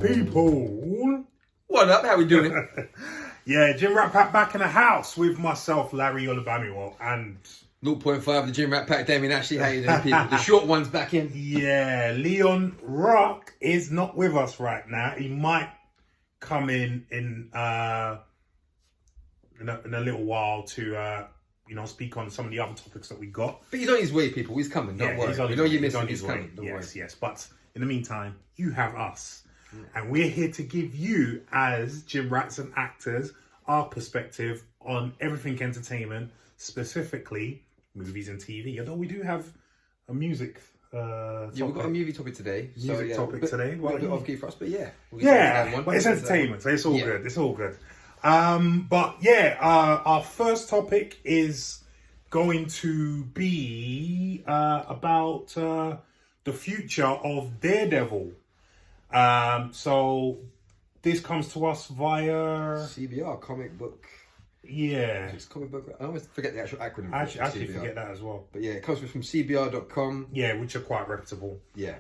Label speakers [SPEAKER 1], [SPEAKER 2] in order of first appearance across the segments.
[SPEAKER 1] people.
[SPEAKER 2] What up? How we doing?
[SPEAKER 1] Yeah, Gym Rat Pack back in the house with myself, Larry Olabamiwo, and
[SPEAKER 2] 0.5 the Gym Rat Pack, Damien. Actually, how you doing, people? The short one's back in.
[SPEAKER 1] yeah, Leon Rock is not with us right now. He might come in a little while to speak on some of the other topics that we got.
[SPEAKER 2] But he's on his way, people. He's coming. Don't worry. We know you missed him. He's coming. Don't worry.
[SPEAKER 1] Yes. But in the meantime, you have us. And we're here to give you, as Gym Rats and actors, our perspective on everything entertainment, specifically movies and TV. Although we do have a music topic.
[SPEAKER 2] Yeah, we've got a movie topic today.
[SPEAKER 1] Today.
[SPEAKER 2] Well, a bit off key for us, but yeah.
[SPEAKER 1] But it's entertainment, so it's all good. It's all good. Our first topic is going to be about the future of Daredevil. So this comes to us via
[SPEAKER 2] CBR, comic book.
[SPEAKER 1] Yeah.
[SPEAKER 2] It's comic book. I always forget the actual acronym.
[SPEAKER 1] I actually forget that as well.
[SPEAKER 2] But yeah, it comes from CBR.com.
[SPEAKER 1] Yeah, which are quite reputable.
[SPEAKER 2] Yeah.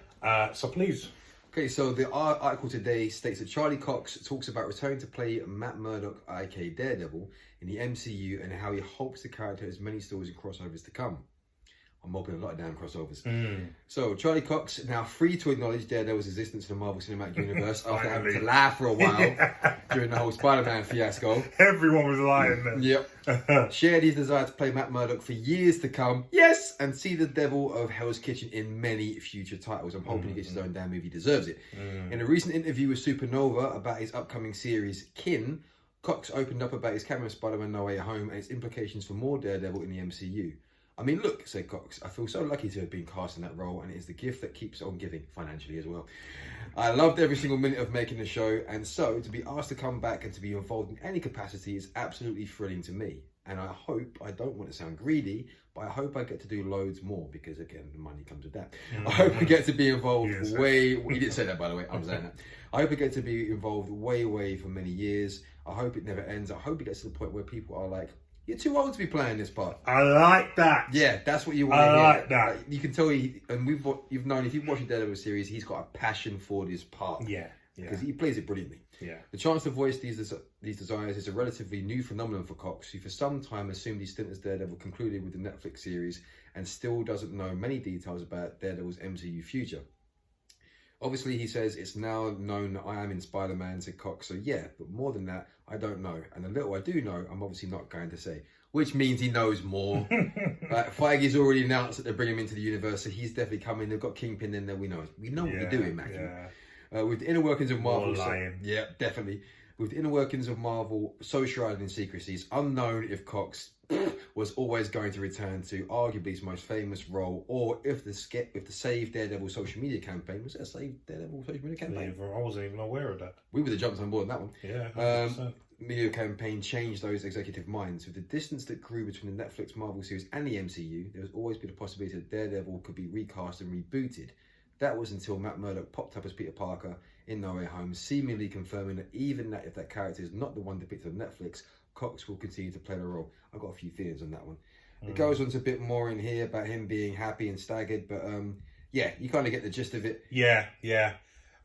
[SPEAKER 1] So please.
[SPEAKER 2] Okay, so the article today states that Charlie Cox talks about returning to play Matt Murdock, aka Daredevil, in the MCU and how he hopes the character has many stories and crossovers to come. I'm hoping a lot of damn crossovers. So, Charlie Cox, now free to acknowledge Daredevil's existence in the Marvel Cinematic Universe after having to laugh for a while during the whole Spider-Man fiasco.
[SPEAKER 1] Everyone was lying then.
[SPEAKER 2] Yep. Shared his desire to play Matt Murdock for years to come. Yes! And see the devil of Hell's Kitchen in many future titles. I'm hoping he gets his own damn movie. He deserves it. In a recent interview with Supernova about his upcoming series, Kin, Cox opened up about his cameo of Spider-Man No Way Home and its implications for more Daredevil in the MCU. I mean, look, said Cox, I feel so lucky to have been cast in that role, and it is the gift that keeps on giving, financially as well. I loved every single minute of making the show, and so to be asked to come back and to be involved in any capacity is absolutely thrilling to me. And I hope, I don't want to sound greedy, but I hope I get to do loads more, because again, the money comes with that. I hope I get to be involved he didn't say that, by the way, I'm saying that. I hope I get to be involved way for many years. I hope it never ends. I hope it gets to the point where people are like, you're too old to be playing this part.
[SPEAKER 1] I like that.
[SPEAKER 2] Yeah, that's what you want to hear.
[SPEAKER 1] I like that.
[SPEAKER 2] Like, you can tell you've known, if you've watched the Daredevil series, he's got a passion for this part.
[SPEAKER 1] Yeah.
[SPEAKER 2] Because he plays it brilliantly.
[SPEAKER 1] Yeah. The
[SPEAKER 2] chance to voice these desires is a relatively new phenomenon for Cox, who for some time assumed his stint as Daredevil concluded with the Netflix series and still doesn't know many details about Daredevil's MCU future. Obviously, he says, it's now known that I am in Spider-Man, said Cox. So yeah, but more than that, I don't know. And the little I do know, I'm obviously not going to say. Which means he knows more. Feige's already announced that they're bringing him into the universe, so he's definitely coming. They've got Kingpin in there, we know what we're doing, Matthew. Yeah. With the inner workings of Marvel... yeah, definitely. With the inner workings of Marvel so shrouded in secrecy, it's unknown if Cox was always going to return to arguably his most famous role, or if the Save Daredevil social media campaign was there a Save Daredevil social media campaign?
[SPEAKER 1] I wasn't even aware of that.
[SPEAKER 2] We would have jumped on board on that one.
[SPEAKER 1] Yeah.
[SPEAKER 2] Media campaign changed those executive minds. With the distance that grew between the Netflix Marvel series and the MCU, there has always been a possibility that Daredevil could be recast and rebooted. That was until Matt Murdock popped up as Peter Parker in No Way Home, seemingly confirming that even if that character is not the one depicted on Netflix, Cox will continue to play the role. I've got a few feelings on that one. It goes on to a bit more in here about him being happy and staggered, but yeah, you kind of get the gist of it.
[SPEAKER 1] Yeah.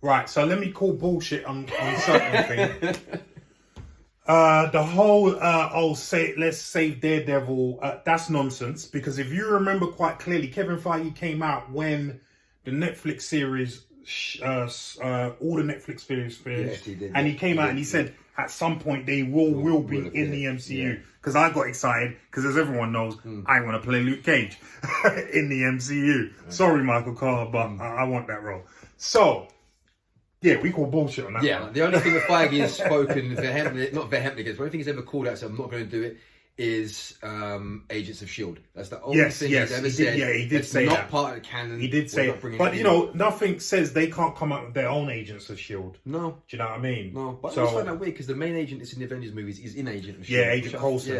[SPEAKER 1] Right, so let me call bullshit on certain things. The whole let's save Daredevil, that's nonsense, because if you remember quite clearly, Kevin Feige came out when the Netflix series, all the Netflix series finished, and he came out and he said at some point they will be in the MCU. Because I got excited, because as everyone knows, I want to play Luke Cage in the MCU. Sorry, Michael Carter, but I want that role. So, yeah, we call bullshit on that.
[SPEAKER 2] Yeah, the only thing that Feige has spoken not vehemently against, but the only thing he's ever called out, so I'm not going to do it, is Agents of S.H.I.E.L.D. That's the only thing he's ever said.
[SPEAKER 1] Yeah, he did say
[SPEAKER 2] not
[SPEAKER 1] that.
[SPEAKER 2] Part of the canon.
[SPEAKER 1] He did say it. But, nothing says they can't come up with their own Agents of S.H.I.E.L.D.
[SPEAKER 2] No.
[SPEAKER 1] Do you know what I mean?
[SPEAKER 2] No. But I just find that weird, because the main agent that's in the Avengers movies is in Agent of S.H.I.E.L.D.
[SPEAKER 1] Yeah, Agent Coulson.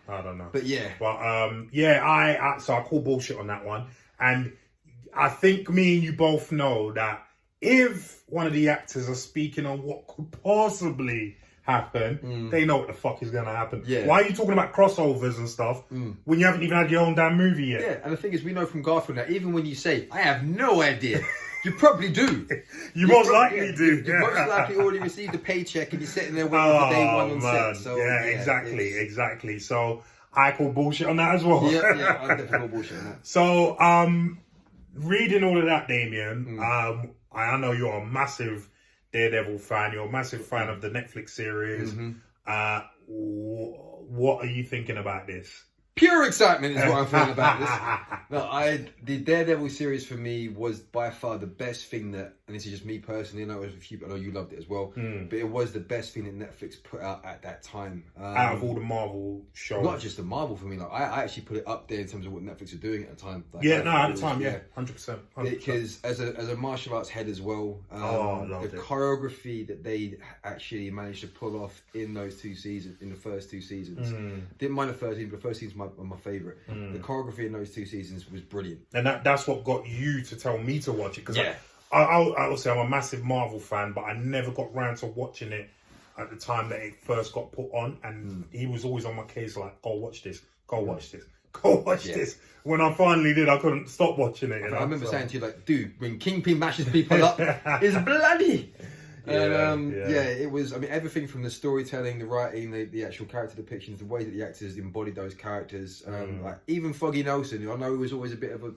[SPEAKER 1] I don't know.
[SPEAKER 2] But yeah.
[SPEAKER 1] But, I call bullshit on that one. And I think me and you both know that if one of the actors are speaking on what could possibly happen, they know what the fuck is going to happen. Yeah. Why are you talking about crossovers and stuff when you haven't even had your own damn movie yet?
[SPEAKER 2] Yeah, and the thing is, we know from Garfield now, even when you say, I have no idea, You probably do.
[SPEAKER 1] You most likely do.
[SPEAKER 2] You most likely already received a paycheck and you're sitting there waiting for day one on set. So,
[SPEAKER 1] exactly. So I call bullshit on that as well.
[SPEAKER 2] Yeah, I definitely call bullshit on that.
[SPEAKER 1] So, reading all of that, Damien, I know you're a massive Daredevil fan. You're a massive fan of the Netflix series. What are you thinking about this?
[SPEAKER 2] Pure excitement is what I'm feeling about this. No, the Daredevil series for me was by far the best thing that, and this is just me personally, I know it was with you, but I know you loved it as well, but it was the best thing that Netflix put out at that time.
[SPEAKER 1] Out of all the Marvel shows.
[SPEAKER 2] Not just the Marvel for me, like I actually put it up there in terms of what Netflix were doing at the time. Like,
[SPEAKER 1] at the time, 100%.
[SPEAKER 2] Because as a martial arts head as well, the choreography that they actually managed to pull off in those 2 seasons, in the first 2 seasons, didn't mind the first season, but the first season's my favourite. The choreography in those 2 seasons was brilliant.
[SPEAKER 1] And that's what got you to tell me to watch it. Because I will say I'm a massive Marvel fan, but I never got round to watching it at the time that it first got put on. And he was always on my case like, go watch this, go watch this, go watch this. When I finally did, I couldn't stop watching it.
[SPEAKER 2] I remember saying to you, like, dude, when Kingpin mashes people up, it's bloody. It was, I mean, everything from the storytelling, the writing, the actual character depictions, the way that the actors embodied those characters, like even Foggy Nelson, who I know was always a bit of a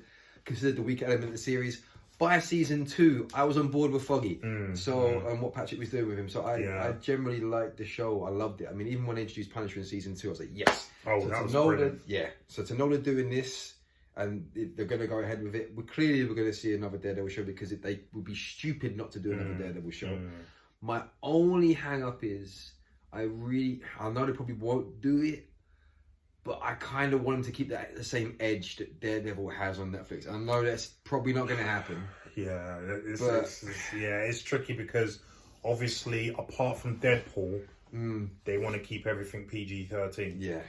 [SPEAKER 2] considered the weak element of the series. By season 2, I was on board with Foggy. What Patrick was doing with him. So I generally liked the show. I loved it. I mean, even when they introduced Punisher in season 2, I was like, yes.
[SPEAKER 1] Oh, so that was brilliant.
[SPEAKER 2] So to know they're doing this and they're going to go ahead with it, we're going to see another Daredevil show because they would be stupid not to do another Daredevil show. My only hang up is I know they probably won't do it, but I kind of want them to keep the same edge that Daredevil has on Netflix. I know that's probably not going to happen.
[SPEAKER 1] It's tricky because obviously apart from Deadpool, they want to keep everything PG-13.
[SPEAKER 2] Yeah.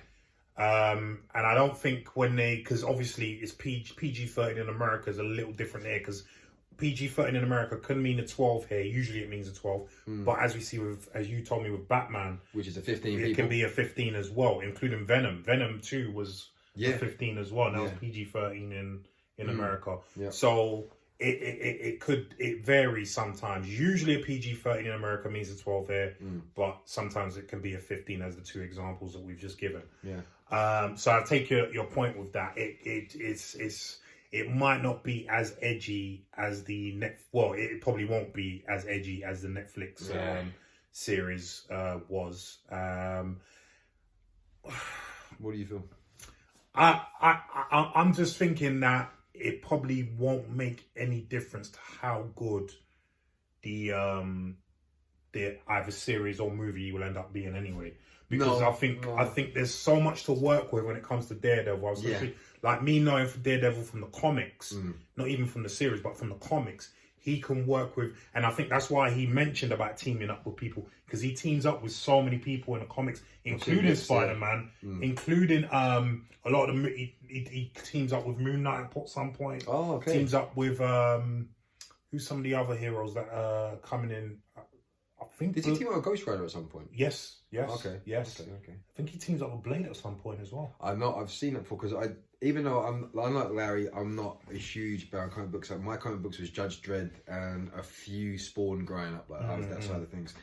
[SPEAKER 1] And I don't think because obviously it's PG-13 in America is a little different here because PG-13 in America could mean a 12 here. Usually it means a 12. But as we see as you told me with Batman,
[SPEAKER 2] which is a 15,
[SPEAKER 1] it can be a 15 as well, including Venom. Venom 2 was a 15 as well. Now it's PG-13 in America. Yeah. So it varies sometimes. Usually a PG-13 in America means a 12 here, but sometimes it can be a 15 as the 2 examples that we've just given. Yeah. So I take your point with that. It might not be as edgy as it probably won't be as edgy as the Netflix series was.
[SPEAKER 2] What do you feel?
[SPEAKER 1] I'm just thinking that it probably won't make any difference to how good the either series or movie will end up being anyway. Because I think there's so much to work with when it comes to Daredevil. Like me knowing for Daredevil from the comics, not even from the series, but from the comics, he can work with, and I think that's why he mentioned about teaming up with people, because he teams up with so many people in the comics, including Spider-Man, including a lot of them. He teams up with Moon Knight at some point.
[SPEAKER 2] Oh, okay.
[SPEAKER 1] Teams up with who's some of the other heroes that are coming in. I think
[SPEAKER 2] did he team up with Ghost Rider at some point?
[SPEAKER 1] Yes.
[SPEAKER 2] Okay.
[SPEAKER 1] Yes. Okay. I think he teams up with Blade at some point as well.
[SPEAKER 2] I've seen it before because even though I'm like Larry, I'm not a huge fan of comic books. Like my comic books was Judge Dredd and a few Spawn growing up. Like I was that side of things.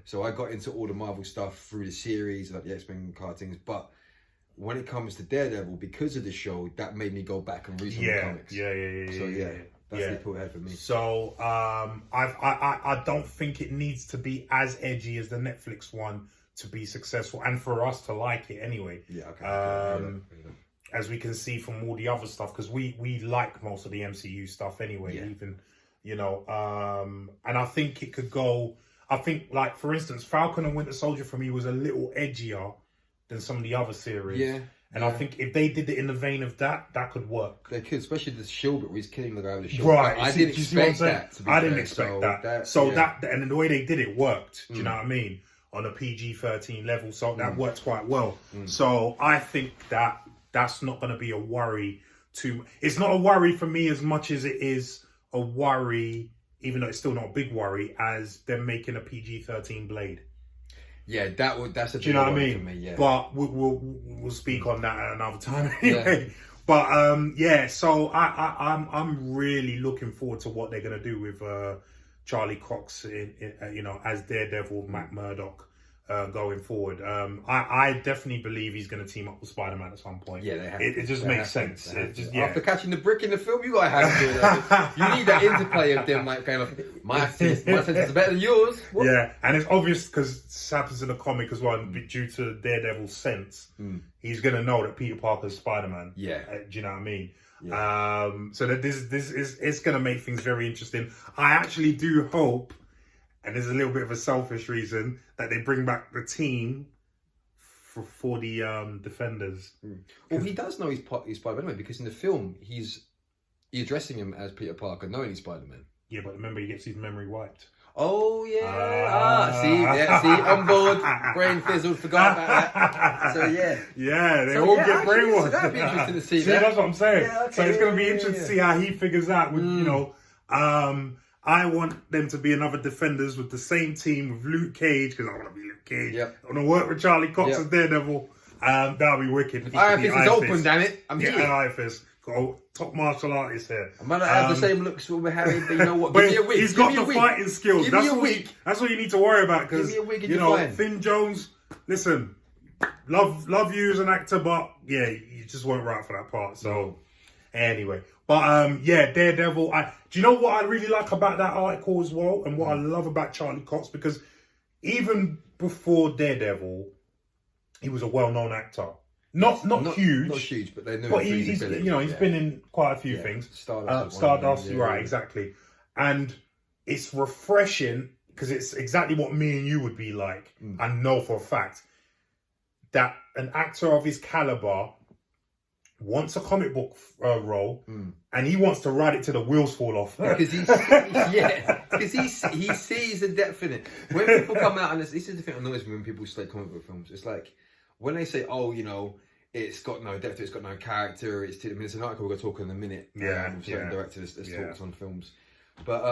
[SPEAKER 2] So I got into all the Marvel stuff through the series, like the X-Men cartoons. But when it comes to Daredevil, because of the show, that made me go back and read some of the comics. So that's the pull ahead for me.
[SPEAKER 1] So I don't think it needs to be as edgy as the Netflix one to be successful, and for us to like it anyway. As we can see from all the other stuff, because we like most of the MCU stuff anyway. Even and I think it could go. I think, like, for instance, Falcon and Winter Soldier for me was a little edgier than some of the other series. And I think if they did it in the vein of that could work.
[SPEAKER 2] They could, especially the shield bit where he's killing the guy with the shield.
[SPEAKER 1] Right.
[SPEAKER 2] I didn't expect that.
[SPEAKER 1] I didn't expect that. So that, and the way they did it worked. Do you know what I mean? On a PG-13 level. So that worked quite well. So I think that's not going to be a worry it's not a worry for me as much as it is a worry, even though it's still not a big worry, as them making a PG-13 Blade.
[SPEAKER 2] Yeah, that's a.
[SPEAKER 1] Do you know what I mean?
[SPEAKER 2] For me, yeah.
[SPEAKER 1] But we'll speak on that at another time anyway. But yeah, so I'm really looking forward to what they're gonna do with Charlie Cox as Daredevil, Matt Murdock. Going forward, I definitely believe he's going to team up with Spider-Man at some point.
[SPEAKER 2] Yeah, they have.
[SPEAKER 1] It just makes sense.
[SPEAKER 2] After catching the brick in the film, you gotta have to do that. You need that interplay of them, like kind of my sense is better than yours. What?
[SPEAKER 1] Yeah, and it's obvious because this happens in the comic as well. Due to Daredevil's sense, he's going to know that Peter Parker's Spider-Man.
[SPEAKER 2] Yeah,
[SPEAKER 1] do you know what I mean?
[SPEAKER 2] Yeah.
[SPEAKER 1] So that this is it's going to make things very interesting. I actually do hope. And there's a little bit of a selfish reason that they bring back the team for the Defenders.
[SPEAKER 2] Well, he does know he's Spider-Man anyway, because in the film he's addressing him as Peter Parker, knowing he's Spider-Man.
[SPEAKER 1] Yeah, but remember he gets his memory wiped.
[SPEAKER 2] Oh yeah. See, on board. Brain fizzled. Forgot about that. So yeah.
[SPEAKER 1] They all get brainwashed.
[SPEAKER 2] That'd be interesting to see.
[SPEAKER 1] That's what I'm saying.
[SPEAKER 2] Yeah, okay,
[SPEAKER 1] so it's going to be interesting to see how he figures out with I want them to be another Defenders with the same team with Luke Cage, because I want to be Luke Cage.
[SPEAKER 2] Yep.
[SPEAKER 1] I want to work with Charlie Cox as Daredevil. That'll be wicked.
[SPEAKER 2] Iron Fist is open, damn it. I'm here.
[SPEAKER 1] Iron Fist. Got a top martial artist here.
[SPEAKER 2] I might not have the same looks we're having, but you know what?
[SPEAKER 1] Give
[SPEAKER 2] me a week.
[SPEAKER 1] He's got the fighting skills.
[SPEAKER 2] Give me a week.
[SPEAKER 1] That's what you need to worry about, because, Finn Jones, listen, love you as an actor, but yeah, you just weren't right for that part. So, anyway. But Daredevil. Do you know what I really like about that article as well, and what I love about Charlie Cox? Because even before Daredevil, he was a well-known actor. Not huge, but they knew. But he's been in quite a few things. Stardust, right? Exactly. And it's refreshing because it's exactly what me and you would be like. I know for a fact that an actor of his caliber wants a comic book role, and he wants to ride it till the wheels fall off.
[SPEAKER 2] Because he sees the depth in it. When people come out, and this is the thing that annoys me when people say comic book films. It's like when they say, "Oh, it's got no depth, it's got no character." It's an article we're going to talk in a minute. With certain directors that talks on films, but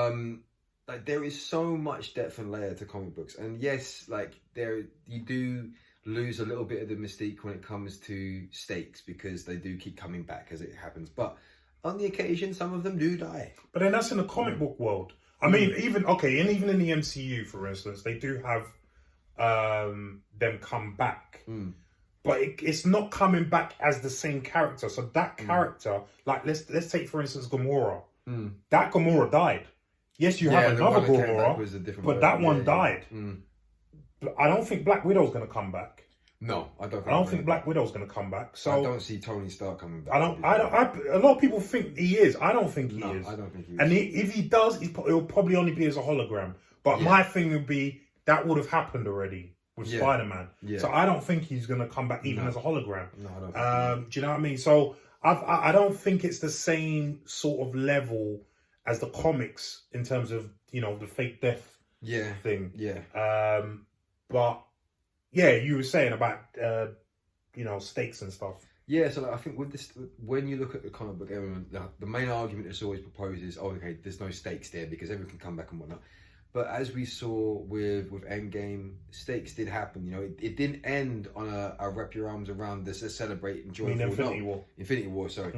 [SPEAKER 2] like there is so much depth and layer to comic books, and yes, like you do lose a little bit of the mystique when it comes to stakes, because they do keep coming back as it happens. But on the occasion, some of them do die.
[SPEAKER 1] But then that's in the comic book world. I mean, even in the MCU, for instance, they do have them come back. But it's not coming back as the same character. So that character, like let's take for instance Gamora. That Gamora died. Yes, you have another Gamora, but that one died. But I don't think Black Widow's going to come back.
[SPEAKER 2] No, I don't.
[SPEAKER 1] I don't think Black Widow's going to come back. So
[SPEAKER 2] I don't see Tony Stark coming back.
[SPEAKER 1] A lot of people think he is. I don't think he is.
[SPEAKER 2] I don't think he is.
[SPEAKER 1] And if he does, it'll probably only be as a hologram. But my thing would be that would have happened already with Spider-Man. Yeah. So I don't think he's going to come back even as a hologram. No, I don't. Do you know what I mean? So I don't think it's the same sort of level as the comics in terms of the fake death thing. Yeah. But yeah, you were saying about stakes and stuff.
[SPEAKER 2] Yeah, so I think with this, when you look at the comic book element, the main argument that's always proposed is, there's no stakes there because everyone can come back and whatnot. But as we saw with Endgame, stakes did happen. It didn't end on a wrap your arms around this, a celebrate and joyful.
[SPEAKER 1] Infinity War.
[SPEAKER 2] Infinity War, sorry.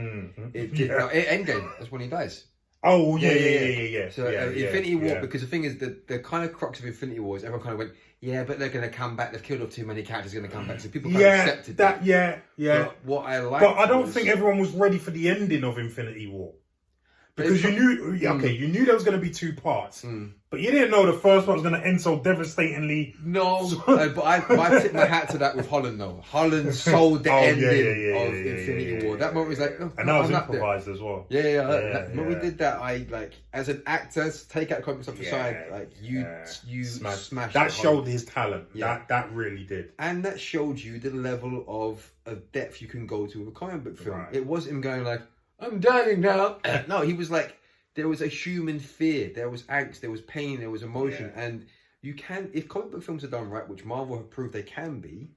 [SPEAKER 2] It did. Endgame. That's when he dies.
[SPEAKER 1] Oh yeah.
[SPEAKER 2] So Infinity War, because the thing is that the kind of crux of Infinity War is everyone kind of went, but they're going to come back. They've killed off too many characters. Going to come back. So people kind of accepted that. Yeah.
[SPEAKER 1] But
[SPEAKER 2] what I like,
[SPEAKER 1] but I don't think everyone was ready for the ending of Infinity War. Because you knew there was going to be two parts, but you didn't know the first one was going to end so devastatingly.
[SPEAKER 2] No, but I tip my hat to that with Holland though. Holland sold the ending of Infinity War. That moment was like,
[SPEAKER 1] and that was improvised as well.
[SPEAKER 2] When we did that, I as an actor, take out comics off the side, you smashed.
[SPEAKER 1] That showed his talent. Yeah. That really did,
[SPEAKER 2] and that showed you the level of depth you can go to with a comic book film. Right. It wasn't him going like, I'm dying now. No, he was like, there was a human fear, there was angst, there was pain, there was emotion. And you can, if comic book films are done right, which Marvel have proved they can be,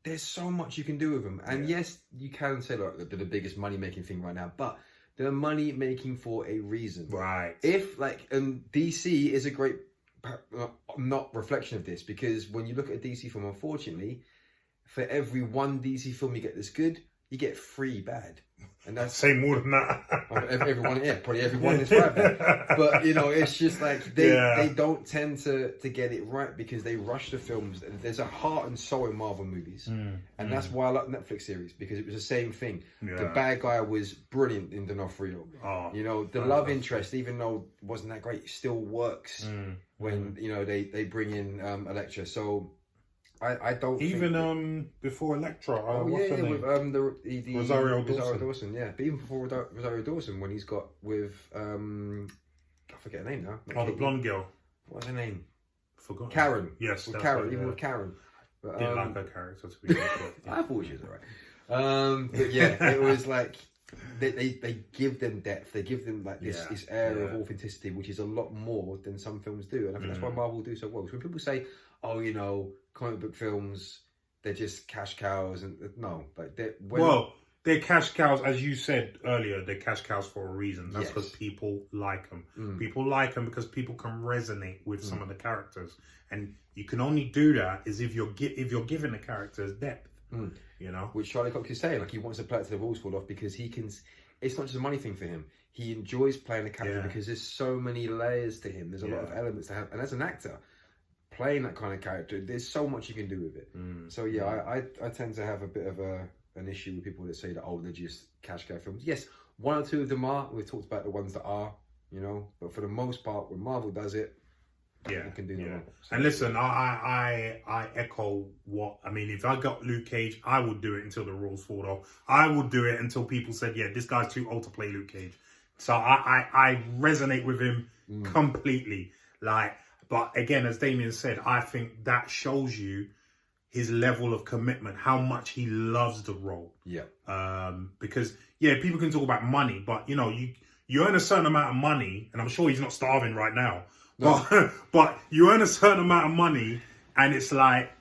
[SPEAKER 2] there's so much you can do with them. And yes, you can say, look, they're the biggest money-making thing right now, but they're money-making for a reason.
[SPEAKER 1] Right.
[SPEAKER 2] If, DC is a great, not reflection of this, because when you look at a DC film, unfortunately, for every one DC film you get that's good, you get 3 bad. And that's
[SPEAKER 1] Say more than that.
[SPEAKER 2] everyone, yeah, probably everyone is right bad. But you know, it's just like they don't tend to get it right because they rush the films. There's a heart and soul in Marvel movies, and that's why I like Netflix series, because it was the same thing. The bad guy was brilliant in D'Onofrio.
[SPEAKER 1] Oh,
[SPEAKER 2] you know, the love interest, even though it wasn't that great, still works when you know they bring in Elektra. So I don't
[SPEAKER 1] even
[SPEAKER 2] think
[SPEAKER 1] before Elektra.
[SPEAKER 2] what's her name? With the
[SPEAKER 1] Rosario
[SPEAKER 2] Dawson. Yeah, but even before Rosario Dawson, when he's got with I forget her name now.
[SPEAKER 1] The blonde girl.
[SPEAKER 2] What's her name?
[SPEAKER 1] Forgot.
[SPEAKER 2] Karen.
[SPEAKER 1] Yes,
[SPEAKER 2] with
[SPEAKER 1] that's
[SPEAKER 2] Karen.
[SPEAKER 1] right,
[SPEAKER 2] Even with Karen. But,
[SPEAKER 1] didn't like her character, to be honest.
[SPEAKER 2] I thought she was alright. But yeah, it was like they give them depth. They give them like this air of authenticity, which is a lot more than some films do. And I think that's why Marvel do so well. So when people say, "Oh, you know, comic book films, they're just cash cows," and no, like
[SPEAKER 1] they're cash cows, as you said earlier. They're cash cows for a reason. That's because people like them. People like them because people can resonate with some of the characters, and you can only do that is if you're giving the characters depth. You know,
[SPEAKER 2] which Charlie Cox is saying, like he wants to play it to the wheels fall off because he can. It's not just a money thing for him. He enjoys playing a character because there's so many layers to him. There's a lot of elements to have, and as an actor, playing that kind of character, there's so much you can do with it. So yeah, I tend to have a bit of an issue with people that say that they're just cash cow films. Yes, 1 or 2 of them are. We've talked about the ones that are, you know, but for the most part, when Marvel does it, you can do no wrong. So,
[SPEAKER 1] and listen, I echo what I mean. If I got Luke Cage, I would do it until the rules fall off. I would do it until people said, "Yeah, this guy's too old to play Luke Cage." So I resonate with him completely. Like, but again, as Damien said, I think that shows you his level of commitment, how much he loves the role. Yeah. Because people can talk about money, but you know, you earn a certain amount of money, and I'm sure he's not starving right now. No. But you earn a certain amount of money, and it's like,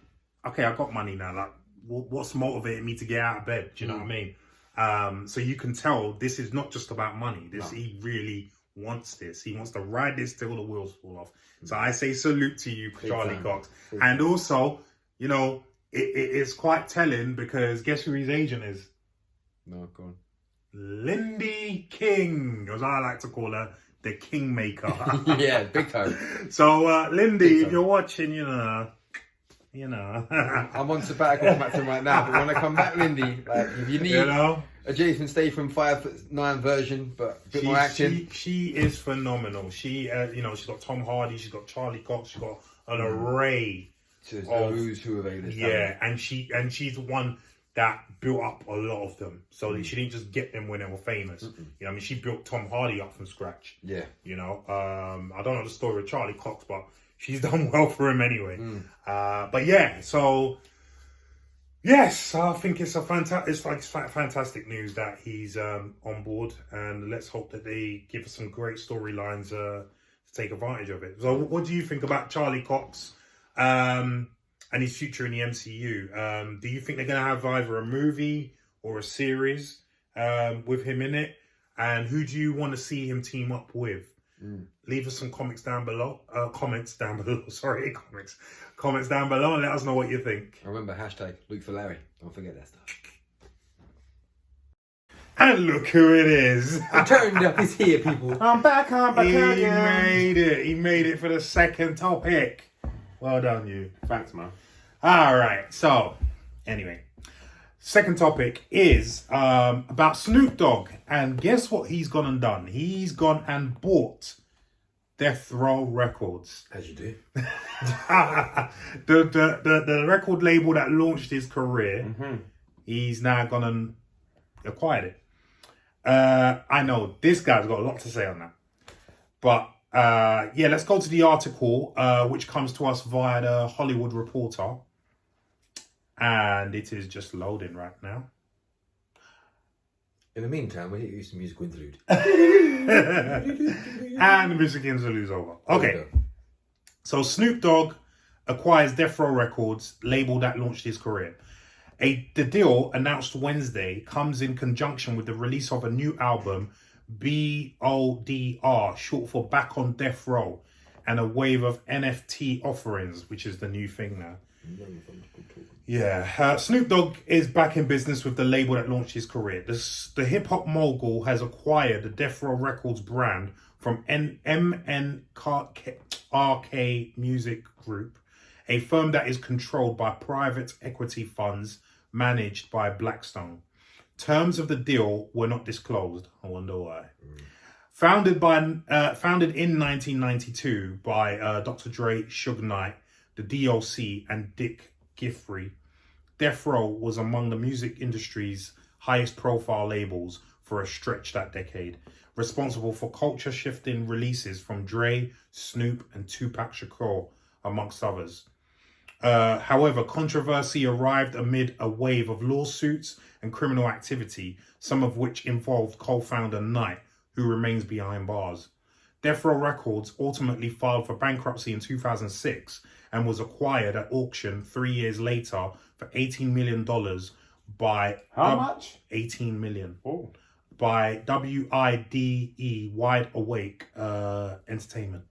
[SPEAKER 1] okay, I got money now. Like, what's motivating me to get out of bed? Do you know what I mean? So you can tell this is not just about money. He really wants this. He wants to ride this till the wheels fall off. So I say salute to you, Charlie Cox. And also, you know, it's quite telling because guess who his agent is?
[SPEAKER 2] No, go on.
[SPEAKER 1] Lindy King, as I like to call her, the Kingmaker.
[SPEAKER 2] Yeah, big time.
[SPEAKER 1] So, Lindy, if you're watching, you know.
[SPEAKER 2] I'm on sabbatical from acting right now, but when I come back, Lindy, like, if you need a Jason Statham 5'9" version, but a bit more action.
[SPEAKER 1] She is phenomenal. She, you know, she's got Tom Hardy, she's got Charlie Cox, she's got an array
[SPEAKER 2] of who's who of A-list.
[SPEAKER 1] Yeah, and she's the one that built up a lot of them. So she didn't just get them when they were famous. You know, I mean, she built Tom Hardy up from scratch. Yeah. You know, I don't know the story of Charlie Cox, but she's done well for him anyway. But yeah, so yes, I think it's fantastic news that he's on board, and let's hope that they give us some great storylines to take advantage of it. So, what do you think about Charlie Cox and his future in the MCU? Do you think they're going to have either a movie or a series with him in it? And who do you want to see him team up with? Leave us some comments down below. Comments down below and let us know what you think.
[SPEAKER 2] Remember, #Luke for Larry. Don't forget that stuff.
[SPEAKER 1] And look who it is.
[SPEAKER 2] I turned up. He's here, people.
[SPEAKER 1] I'm back again. He made it for the second topic. Well done, you.
[SPEAKER 3] Thanks, man.
[SPEAKER 1] All right. So, anyway, second topic is about Snoop Dogg, and guess what he's gone and done? He's gone and bought Death Row Records.
[SPEAKER 2] As you do.
[SPEAKER 1] the record label that launched his career. He's now gone and acquired it. I know this guy's got a lot to say on that, but. Let's go to the article, which comes to us via the Hollywood Reporter. And it is just loading right now.
[SPEAKER 2] In the meantime, we use the musical interlude.
[SPEAKER 1] And the music interlude's over. Okay. So Snoop Dogg acquires Death Row Records, label that launched his career. The deal, announced Wednesday, comes in conjunction with the release of a new album, BODR, short for Back on Death Row, and a wave of NFT offerings, which is the new thing now. Yeah, Snoop Dogg is back in business with the label that launched his career. The hip-hop mogul has acquired the Death Row Records brand from MNRK Music Group, a firm that is controlled by private equity funds managed by Blackstone. Terms of the deal were not disclosed. I wonder why. Founded in 1992 by Dr. Dre, Suge Knight, the DOC, and Dick Giffrey, Death Row was among the music industry's highest profile labels for a stretch that decade, responsible for culture-shifting releases from Dre, Snoop, and Tupac Shakur, amongst others. However, controversy arrived amid a wave of lawsuits and criminal activity, some of which involved co-founder Knight, who remains behind bars. Death Row Records ultimately filed for bankruptcy in 2006 and was acquired at auction 3 years later for $18 million by...
[SPEAKER 3] How much?
[SPEAKER 1] $18 million.
[SPEAKER 3] Oh.
[SPEAKER 1] By WIDE, Wide Awake Entertainment.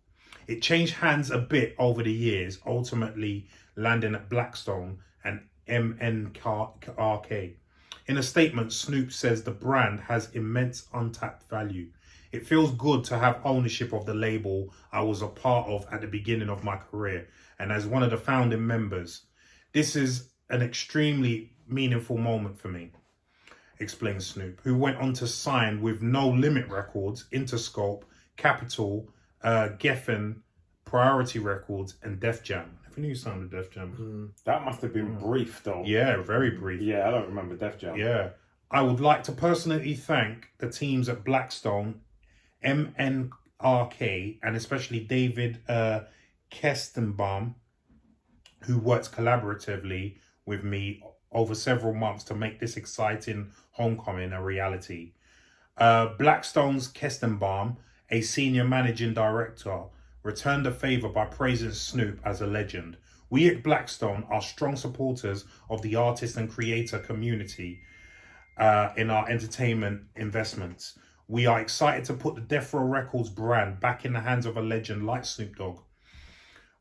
[SPEAKER 1] It changed hands a bit over the years, ultimately landing at Blackstone and MNRK. In a statement, Snoop says the brand has immense untapped value. It feels good to have ownership of the label I was a part of at the beginning of my career, and as one of the founding members. This is an extremely meaningful moment for me, explains Snoop, who went on to sign with No Limit Records, Interscope, Capitol, Geffen, Priority Records, and Def Jam. I never knew you signed with Def Jam.
[SPEAKER 3] That must have been brief, though.
[SPEAKER 1] Yeah, very brief.
[SPEAKER 3] Yeah, I don't remember Def Jam.
[SPEAKER 1] Yeah. I would like to personally thank the teams at Blackstone, MNRK, and especially David Kestenbaum, who worked collaboratively with me over several months to make this exciting homecoming a reality. Blackstone's Kestenbaum, a senior managing director, returned the favor by praising Snoop as a legend. We at Blackstone are strong supporters of the artist and creator community in our entertainment investments. We are excited to put the Death Row Records brand back in the hands of a legend like Snoop Dogg.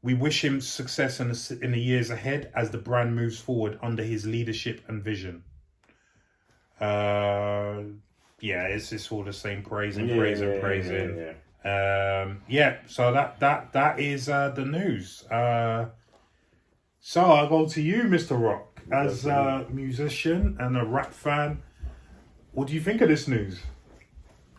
[SPEAKER 1] We wish him success in the years ahead as the brand moves forward under his leadership and vision. Yeah, it's just all the same praising. So that is the news. So I'll go to you, Mr. Rock, as a musician and a rap fan. What do you think of this news?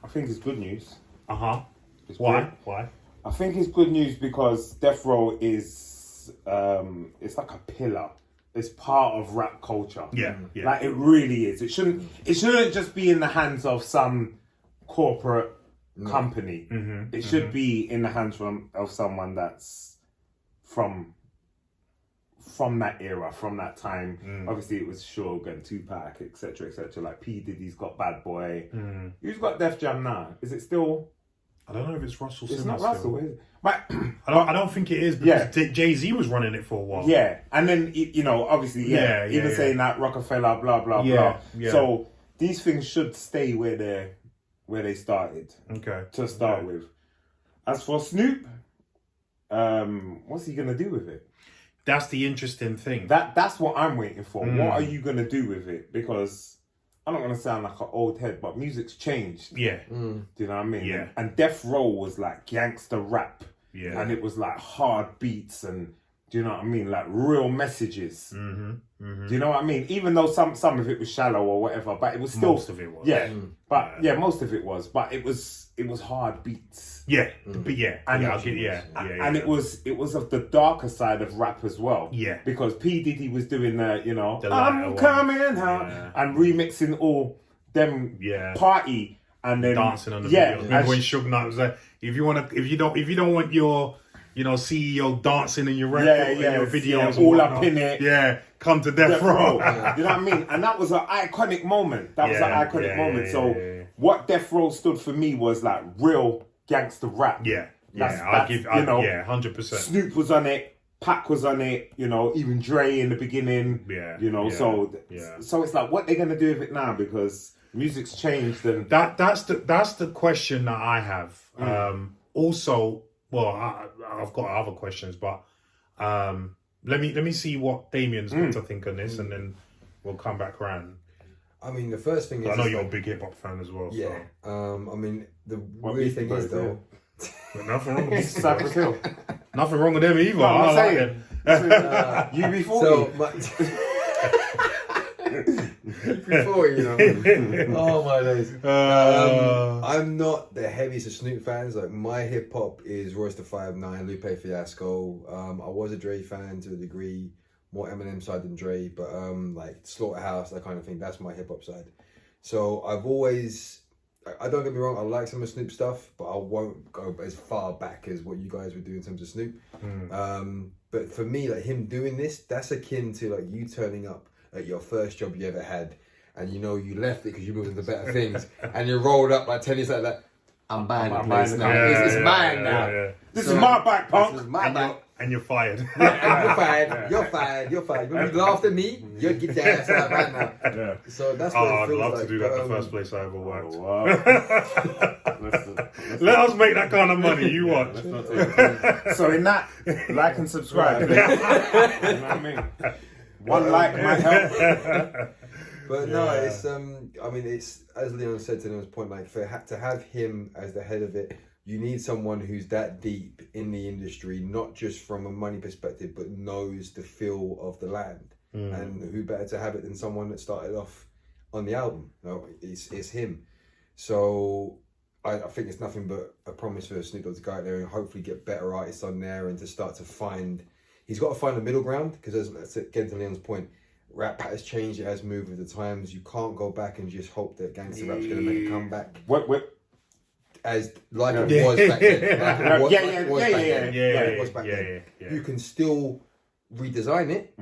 [SPEAKER 3] I think it's good news.
[SPEAKER 1] Why?
[SPEAKER 3] Good.
[SPEAKER 1] Why?
[SPEAKER 3] I think it's good news because Death Row is it's like a pillar. It's part of rap culture.
[SPEAKER 1] Yeah.
[SPEAKER 3] Like it really is. It shouldn't just be in the hands of some corporate company. It should be in the hands of someone that's from that era, from that time. Obviously it was Suge and Tupac, etc. Like P Diddy's got Bad Boy. Who's got Def Jam now? Is it still?
[SPEAKER 1] I don't know if it's Russell
[SPEAKER 3] It's
[SPEAKER 1] Simmons
[SPEAKER 3] not Russell,
[SPEAKER 1] still.
[SPEAKER 3] is it? But
[SPEAKER 1] I don't think it is because Jay-Z was running it for a while.
[SPEAKER 3] yeah, and then obviously even saying that Rockefeller, blah blah blah. So these things should stay where they started.
[SPEAKER 1] Okay.
[SPEAKER 3] To start with. As for Snoop, what's he gonna do with it?
[SPEAKER 1] That's the interesting thing.
[SPEAKER 3] That's what I'm waiting for. What are you gonna do with it? Because I'm not gonna sound like an old head, but music's changed.
[SPEAKER 1] Yeah.
[SPEAKER 3] Do you know what I mean?
[SPEAKER 1] Yeah.
[SPEAKER 3] And Death Row was like gangster rap.
[SPEAKER 1] Yeah.
[SPEAKER 3] And it was like hard beats and do you know what I mean? Like real messages. Do you know what I mean? Even though some of it was shallow or whatever, but it was still
[SPEAKER 1] Most of it was.
[SPEAKER 3] Yeah. But most of it was. But it was hard beats.
[SPEAKER 1] Yeah. But yeah.
[SPEAKER 3] And
[SPEAKER 1] And
[SPEAKER 3] it was of the darker side of rap as well.
[SPEAKER 1] Yeah.
[SPEAKER 3] Because P. Diddy was doing the
[SPEAKER 1] lighter
[SPEAKER 3] I'm
[SPEAKER 1] one.
[SPEAKER 3] coming out and remixing all them party and then
[SPEAKER 1] dancing on the video. Remember when Suge Knight was like, if you don't want your CEO dancing in your record in your videos
[SPEAKER 3] all up in it.
[SPEAKER 1] Yeah, come to Death Row.
[SPEAKER 3] You know what I mean? And that was an iconic moment. That was an iconic moment. So what Death Row stood for me was like real gangster rap.
[SPEAKER 1] Yeah.
[SPEAKER 3] That's,
[SPEAKER 1] 100%.
[SPEAKER 3] Snoop was on it, Pac was on it, even Dre in the beginning. So it's like what they're gonna do with it now because music's changed and
[SPEAKER 1] that's the question that I have. Also, well, I've got other questions, but let me see what Damien's got to think on this, and then we'll come back around.
[SPEAKER 2] I mean, the first thing is...
[SPEAKER 1] I know you're a big hip hop fan as well.
[SPEAKER 2] Yeah.
[SPEAKER 1] So.
[SPEAKER 2] I mean, the weird thing is, though...
[SPEAKER 1] Nothing wrong with
[SPEAKER 3] Cypress Hill.
[SPEAKER 1] Nothing wrong with them either.
[SPEAKER 3] No, I'm
[SPEAKER 1] I
[SPEAKER 3] saying.
[SPEAKER 1] like
[SPEAKER 3] UB40.
[SPEAKER 2] So, UB40, you know. Oh, my days. I'm not the heaviest of Snoop fans. Like, my hip-hop is Royce da 5'9", Lupe Fiasco. I was a Dre fan to a degree. More Eminem side than Dre, but like Slaughterhouse, that kind of thing. That's my hip hop side. So I've always, I don't get me wrong, I like some of Snoop stuff, but I won't go as far back as what you guys would do in terms of Snoop. But for me, like him doing this, that's akin to like you turning up at your first job you ever had, and you know you left it because you moved into better things, and you rolled up like 10 years like that. I'm buying the place now. It's mine now.
[SPEAKER 3] This is my back, punk.
[SPEAKER 2] This is my back.
[SPEAKER 1] And you're fired.
[SPEAKER 2] Yeah, you're fired. You're fired. You're fired. When you laughed at me, you get your ass out right now.
[SPEAKER 1] Yeah.
[SPEAKER 2] So that's what it
[SPEAKER 1] I'd
[SPEAKER 2] feels
[SPEAKER 1] love
[SPEAKER 2] like.
[SPEAKER 1] to do that the first place I ever worked.
[SPEAKER 3] Oh, wow.
[SPEAKER 1] Let us make that kind of money. You watch.
[SPEAKER 3] So in that, like and subscribe. You know what I mean? One like might help.
[SPEAKER 2] But no, it's I mean, it's as Leon said to Leon's point, like to have him as the head of it, you need someone who's that deep in the industry, not just from a money perspective, but knows the feel of the land. And who better to have it than someone that started off on the album? No, it's him. So I think it's nothing but a promise for Snoop Dogg to go out there and hopefully get better artists on there and to start to find. He's got to find a middle ground because, as again to Leon's point, rap has changed. It has moved with the times. You can't go back and just hope that gangster rap's going to make a comeback.
[SPEAKER 3] What?
[SPEAKER 2] As like it was back then. It was back then. You can still redesign it,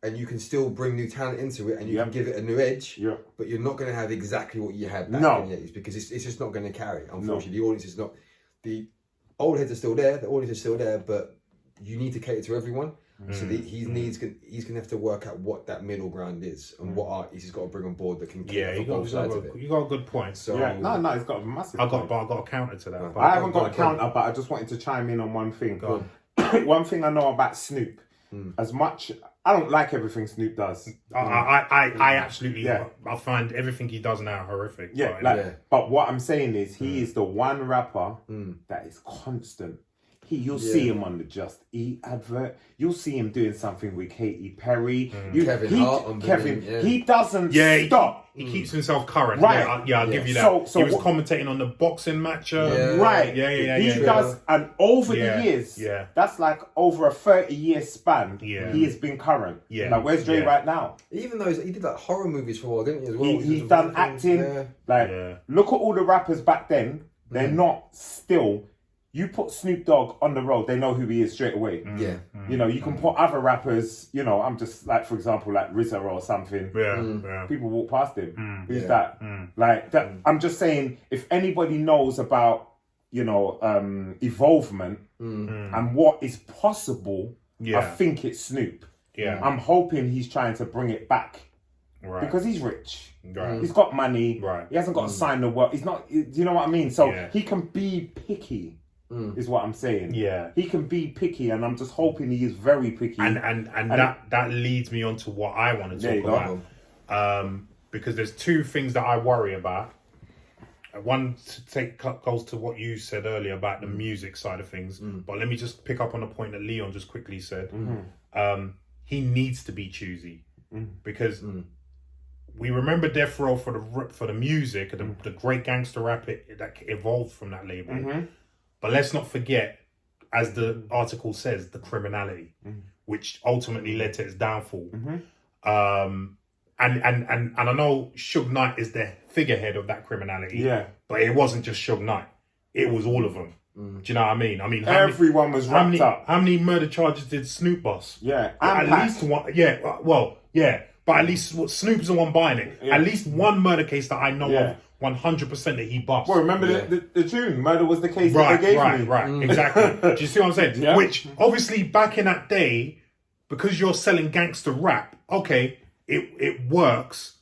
[SPEAKER 2] and you can still bring new talent into it, and you can give it a new edge. But you're not going to have exactly what you had back in the 80s because it's just not going to carry. Unfortunately, the audience is not. The old heads are still there. The audience is still there, but you need to cater to everyone. So he's gonna have to work out what that middle ground is and what artists he's got to bring on board that can cater for both sides of it.
[SPEAKER 1] You got a good point.
[SPEAKER 2] So
[SPEAKER 3] no, it's got a massive.
[SPEAKER 1] I got a counter to that.
[SPEAKER 3] I haven't got a counter, but I just wanted to chime in on one thing. One thing I know about Snoop, as much I don't like everything Snoop does.
[SPEAKER 1] I absolutely I find everything he does now horrific.
[SPEAKER 3] But what I'm saying is he is the one rapper that is constant. You'll see him on the Just Eat advert. You'll see him doing something with Katy Perry.
[SPEAKER 2] Kevin Hart on
[SPEAKER 3] he doesn't stop.
[SPEAKER 1] He keeps himself current.
[SPEAKER 3] Right.
[SPEAKER 1] I'll give you that.
[SPEAKER 3] So
[SPEAKER 1] he was commentating on the boxing match.
[SPEAKER 3] Right. He does, and over the years, that's like over a 30-year span, he has been current. Like, where's Dre right now?
[SPEAKER 2] Even though he did like horror movies for a while, didn't he, as well?
[SPEAKER 3] He's done acting. Look at all the rappers back then. They're not still... You put Snoop Dogg on the road, they know who he is straight away. You know, you can put other rappers, you know, I'm just like, for example, like RZA or something. People walk past him. Who's that? Like, that, I'm just saying, if anybody knows about, you know, evolvement and what is possible, I think it's Snoop. I'm hoping he's trying to bring it back. Because he's rich. He's got money. He hasn't got to sign the work. He's not, do you know what I mean? So he can be picky. Is what I'm saying. He can be picky, and I'm just hoping he is very picky. And
[SPEAKER 1] that leads me on to what I want to talk about. Because there's two things that I worry about. One goes to what you said earlier about the music side of things. But let me just pick up on a point that Leon just quickly said. He needs to be choosy because we remember Death Row for the music, the great gangster rap that evolved from that label. But let's not forget, as the article says, the criminality, which ultimately led to its downfall. And I know Suge Knight is the figurehead of that criminality. But it wasn't just Suge Knight; it was all of them. Do you know what I mean? I mean,
[SPEAKER 3] everyone was wrapped up.
[SPEAKER 1] How many murder charges did Snoop bust?
[SPEAKER 3] At
[SPEAKER 1] least one. But at least Snoop's the one buying it. At least one murder case that I know of. 100% that he bust.
[SPEAKER 3] Well, remember the tune, Murder Was the Case that they gave me.
[SPEAKER 1] Right, exactly. Do you see what I'm saying? Which, obviously, back in that day, because you're selling gangster rap, okay, it works.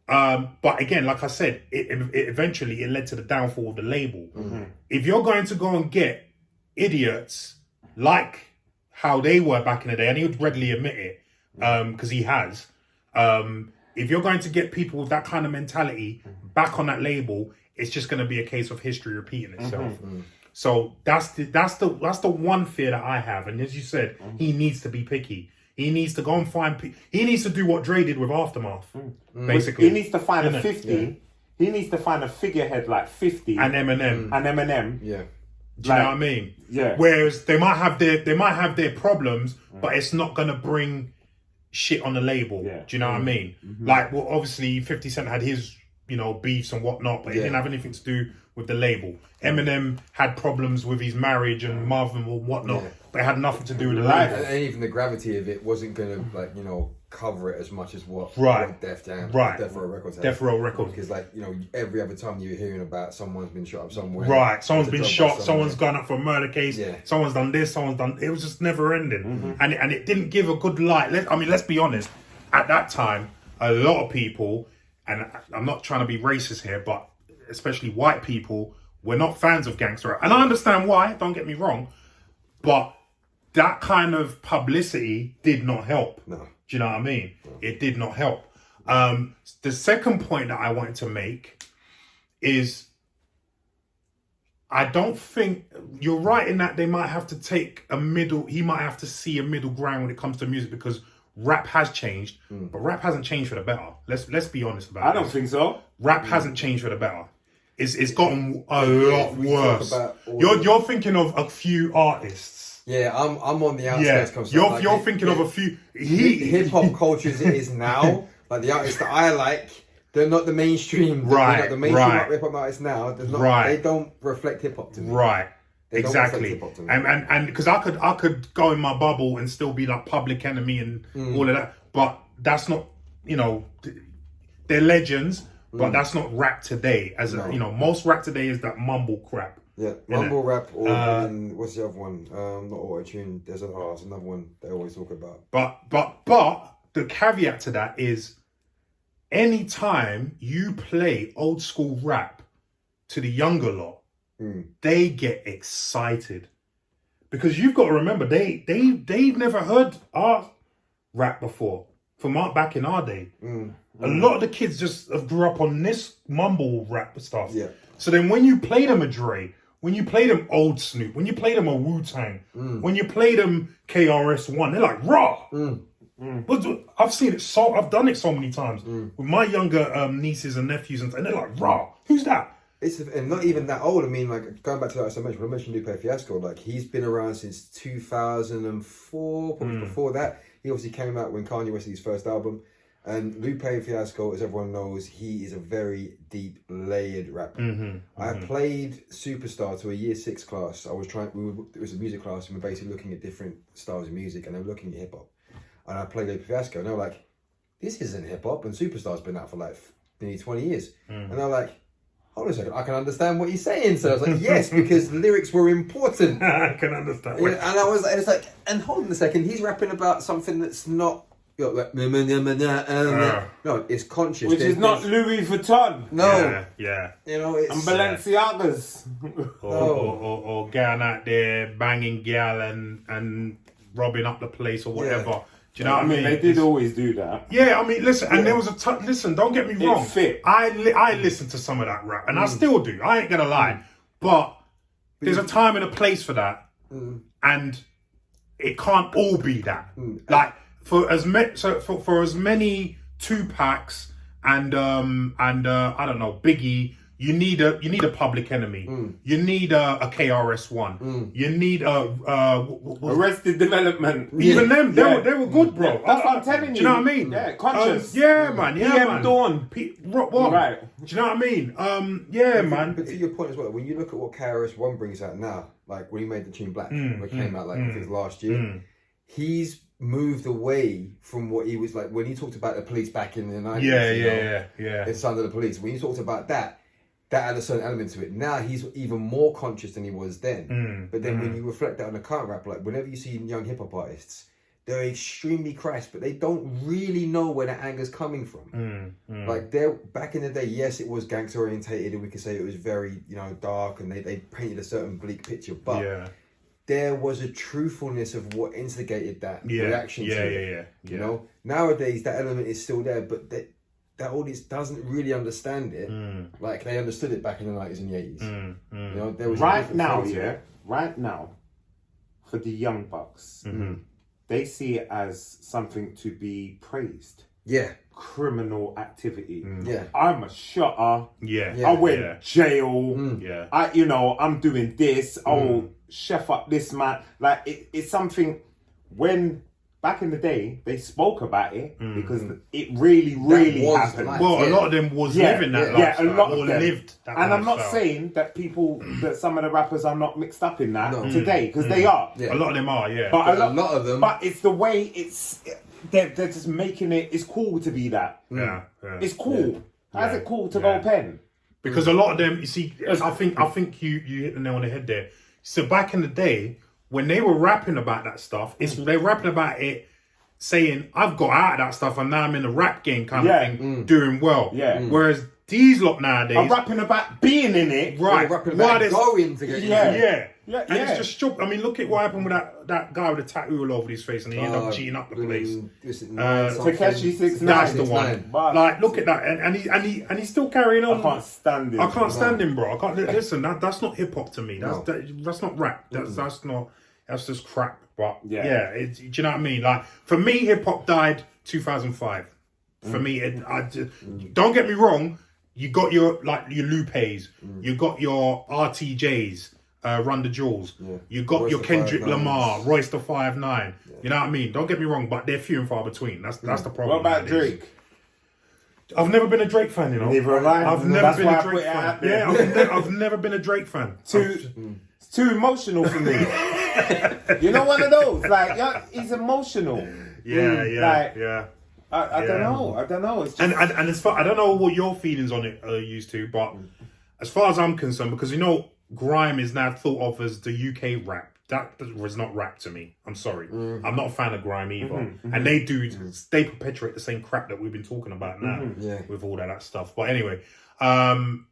[SPEAKER 1] But again, like I said, it eventually led to the downfall of the label. If you're going to go and get idiots like how they were back in the day, and he would readily admit it, because he has. If you're going to get people with that kind of mentality back on that label, it's just going to be a case of history repeating itself. So that's the one fear that I have. And as you said, he needs to be picky. He needs to go and find. He needs to do what Dre did with Aftermath. Basically,
[SPEAKER 3] he needs to find a 50. Yeah. He needs to find a figurehead like 50
[SPEAKER 1] and Eminem.
[SPEAKER 3] Yeah.
[SPEAKER 1] Do you know what I mean?
[SPEAKER 3] Yeah.
[SPEAKER 1] Whereas they might have their problems, but it's not gonna bring shit on the label.
[SPEAKER 3] Yeah.
[SPEAKER 1] Do you know what I mean? Like, well, obviously 50 Cent had his, beefs and whatnot, but it didn't have anything to do with the label. Eminem had problems with his marriage and Marvin and whatnot, but it had nothing to do with the label.
[SPEAKER 2] And even the gravity of it wasn't gonna cover it as much as what Death Row Records had.
[SPEAKER 1] Death Row Records.
[SPEAKER 2] Because every other time you were hearing about someone's been shot up somewhere.
[SPEAKER 1] Right, someone's been shot, someone's gone up for a murder case, someone's done this, someone's done... It was just never ending. And it didn't give a good light. Let's be honest. At that time, a lot of people, and I'm not trying to be racist here, but especially white people, were not fans of gangster rap. And I understand why, don't get me wrong, but that kind of publicity did not help. No. Do you know what I mean? It did not help. The second point that I wanted to make is I don't think you're right in that they might have to he might have to see a middle ground when it comes to music, because rap has changed, but rap hasn't changed for the better. Let's be honest about it.
[SPEAKER 3] I don't think so.
[SPEAKER 1] Rap hasn't changed for the better. It's gotten a lot worse. You're thinking of a few artists.
[SPEAKER 2] Yeah, I'm on the outskirts.
[SPEAKER 1] Yeah, you're thinking of a few.
[SPEAKER 2] Hip hop culture as it is now, like the artists that I like, they're not the mainstream. Right, like the mainstream hip hop artists now. They don't reflect hip hop to me.
[SPEAKER 1] Right, exactly. And because I could go in my bubble and still be like Public Enemy and all of that, but that's not, they're legends, but that's not rap today. Most rap today is that mumble crap.
[SPEAKER 2] Yeah, mumble rap, or what's the other one? Not auto-tune. There's another one they always talk about.
[SPEAKER 1] But the caveat to that is, anytime you play old school rap to the younger lot, they get excited, because you've got to remember they never heard our rap before from back in our day. A lot of the kids just grew up on this mumble rap stuff. Yeah. So then when you play them a Dre, when you play them old Snoop, when you play them a Wu-Tang, when you play them KRS-One, they're like, raw. I've seen it I've done it so many times with my younger nieces and nephews, and they're like, raw. Who's that?
[SPEAKER 2] And not even that old. I mean, like, going back to that, as I mentioned Lupe Fiasco, like, he's been around since 2004, probably before that. He obviously came out when Kanye West did his first album. And Lupe Fiasco, as everyone knows, he is a very deep, layered rapper. I played Superstar to a year 6 class. It was a music class, and we're basically looking at different styles of music, and they were looking at hip hop. And I played Lupe Fiasco, and they were like, this isn't hip hop, and Superstar's been out for like nearly 20 years. And they were like, hold on a second, I can understand what you're saying. So I was like, yes, because lyrics were important.
[SPEAKER 1] I can understand.
[SPEAKER 2] And I was like, it's like, and hold on a second, he's rapping about something that's not. No, it's conscious.
[SPEAKER 3] Which is not Louis Vuitton.
[SPEAKER 2] No.
[SPEAKER 1] Yeah.
[SPEAKER 2] It's...
[SPEAKER 3] And Balenciagas.
[SPEAKER 1] Or going out there banging gal and robbing up the place or whatever. Yeah. Do you know what I mean?
[SPEAKER 3] They did always do that.
[SPEAKER 1] Yeah, I mean, listen, and there was listen, don't get me wrong.
[SPEAKER 3] It fit.
[SPEAKER 1] I listened to some of that rap, and I still do. I ain't gonna lie. But there's a time and a place for that. And it can't all be that. Like, for as many Tupacs and I don't know, Biggie, you need a Public Enemy. You need a KRS-One. You need
[SPEAKER 3] Arrested Development.
[SPEAKER 1] Even them, they were good, bro.
[SPEAKER 3] That's what I'm telling you.
[SPEAKER 1] Do you know what I mean?
[SPEAKER 3] Yeah, conscious.
[SPEAKER 1] Man.
[SPEAKER 3] PM Dawn.
[SPEAKER 1] What?
[SPEAKER 3] Right.
[SPEAKER 1] Do you know what I mean? Man.
[SPEAKER 2] But to your point as well, when you look at what KRS-One brings out now, like when he made the tune Black, which came out like I think last year, he's moved away from what he was like when he talked about the police back in the 90s. Yeah. It's Under the Police. When he talked about that had a certain element to it. Now he's even more conscious than he was then. But then when you reflect that on the current rap, like whenever you see young hip hop artists, they're extremely crass, but they don't really know where that anger's coming from. Like they're back in the day, yes, it was gangster orientated, and we could say it was very, dark, and they painted a certain bleak picture, but there was a truthfulness of what instigated that reaction to it. You know, nowadays that element is still there, but that audience doesn't really understand it like they understood it back in the 90s and the 80s. You know, there was
[SPEAKER 3] right now, right now, for the young bucks, they see it as something to be praised.
[SPEAKER 2] Yeah.
[SPEAKER 3] Criminal activity.
[SPEAKER 2] Yeah.
[SPEAKER 3] I'm a shutter.
[SPEAKER 1] Yeah.
[SPEAKER 3] I went jail.
[SPEAKER 1] Yeah.
[SPEAKER 3] I'm doing this. Oh, chef up this man. Like it's something when back in the day they spoke about it because it really happened.
[SPEAKER 1] Well, a lot of them was living that lifestyle.
[SPEAKER 3] Yeah, a lot of them
[SPEAKER 1] lived that
[SPEAKER 3] and I'm not
[SPEAKER 1] lifestyle.
[SPEAKER 3] saying that some of the rappers are not mixed up in that today because they are.
[SPEAKER 1] A lot of them are,
[SPEAKER 3] But
[SPEAKER 2] a lot of them.
[SPEAKER 3] But it's the way they're just making it. It's cool to be that.
[SPEAKER 1] Yeah.
[SPEAKER 3] It's cool. How's it cool to go pen?
[SPEAKER 1] Because a lot of them, you see, I think you hit the nail on the head there. So back in the day, when they were rapping about that stuff, they're rapping about it, saying, I've got out of that stuff and now I'm in the rap game kind of thing, doing well.
[SPEAKER 3] Yeah.
[SPEAKER 1] Whereas these lot nowadays...
[SPEAKER 3] I'm rapping about being in it.
[SPEAKER 1] Right.
[SPEAKER 2] Rapping about going to get
[SPEAKER 1] And it's just stupid. I mean, look at what happened with that guy with a tattoo all over his face and he ended up cheating up the place.
[SPEAKER 3] Takeshi 6ix9ine.
[SPEAKER 1] That's the one. Like, look at that. And he's still carrying on.
[SPEAKER 3] I can't stand him.
[SPEAKER 1] I can't stand him, bro. I can't listen. That's not hip hop to me. That's not rap. That's not. That's just crap. But do you know what I mean? Like for me, hip hop died 2005. For me, don't get me wrong. You got your Lupes. You got your RTJs. Run the Jewels. You got
[SPEAKER 2] Royce
[SPEAKER 1] your
[SPEAKER 2] the
[SPEAKER 1] Kendrick
[SPEAKER 2] 5'9".
[SPEAKER 1] Lamar, Royce the 5'9". You know what I mean? Don't get me wrong, but they're few and far between. That's the problem.
[SPEAKER 3] What about Drake?
[SPEAKER 1] I've never been a Drake fan, you know.
[SPEAKER 3] Neither have I.
[SPEAKER 1] I've never been a Drake fan. Yeah, I've never been a Drake fan.
[SPEAKER 3] It's too emotional for me. You know, one of those. Like, he's emotional.
[SPEAKER 1] Yeah.
[SPEAKER 3] I don't know. It's just...
[SPEAKER 1] And as far I don't know what your feelings on it are used to, but as far as I'm concerned, because you know, grime is now thought of as the UK rap. That was not rap to me. I'm sorry. I'm not a fan of grime either. And they perpetuate the same crap that we've been talking about now with all that stuff. But anyway, I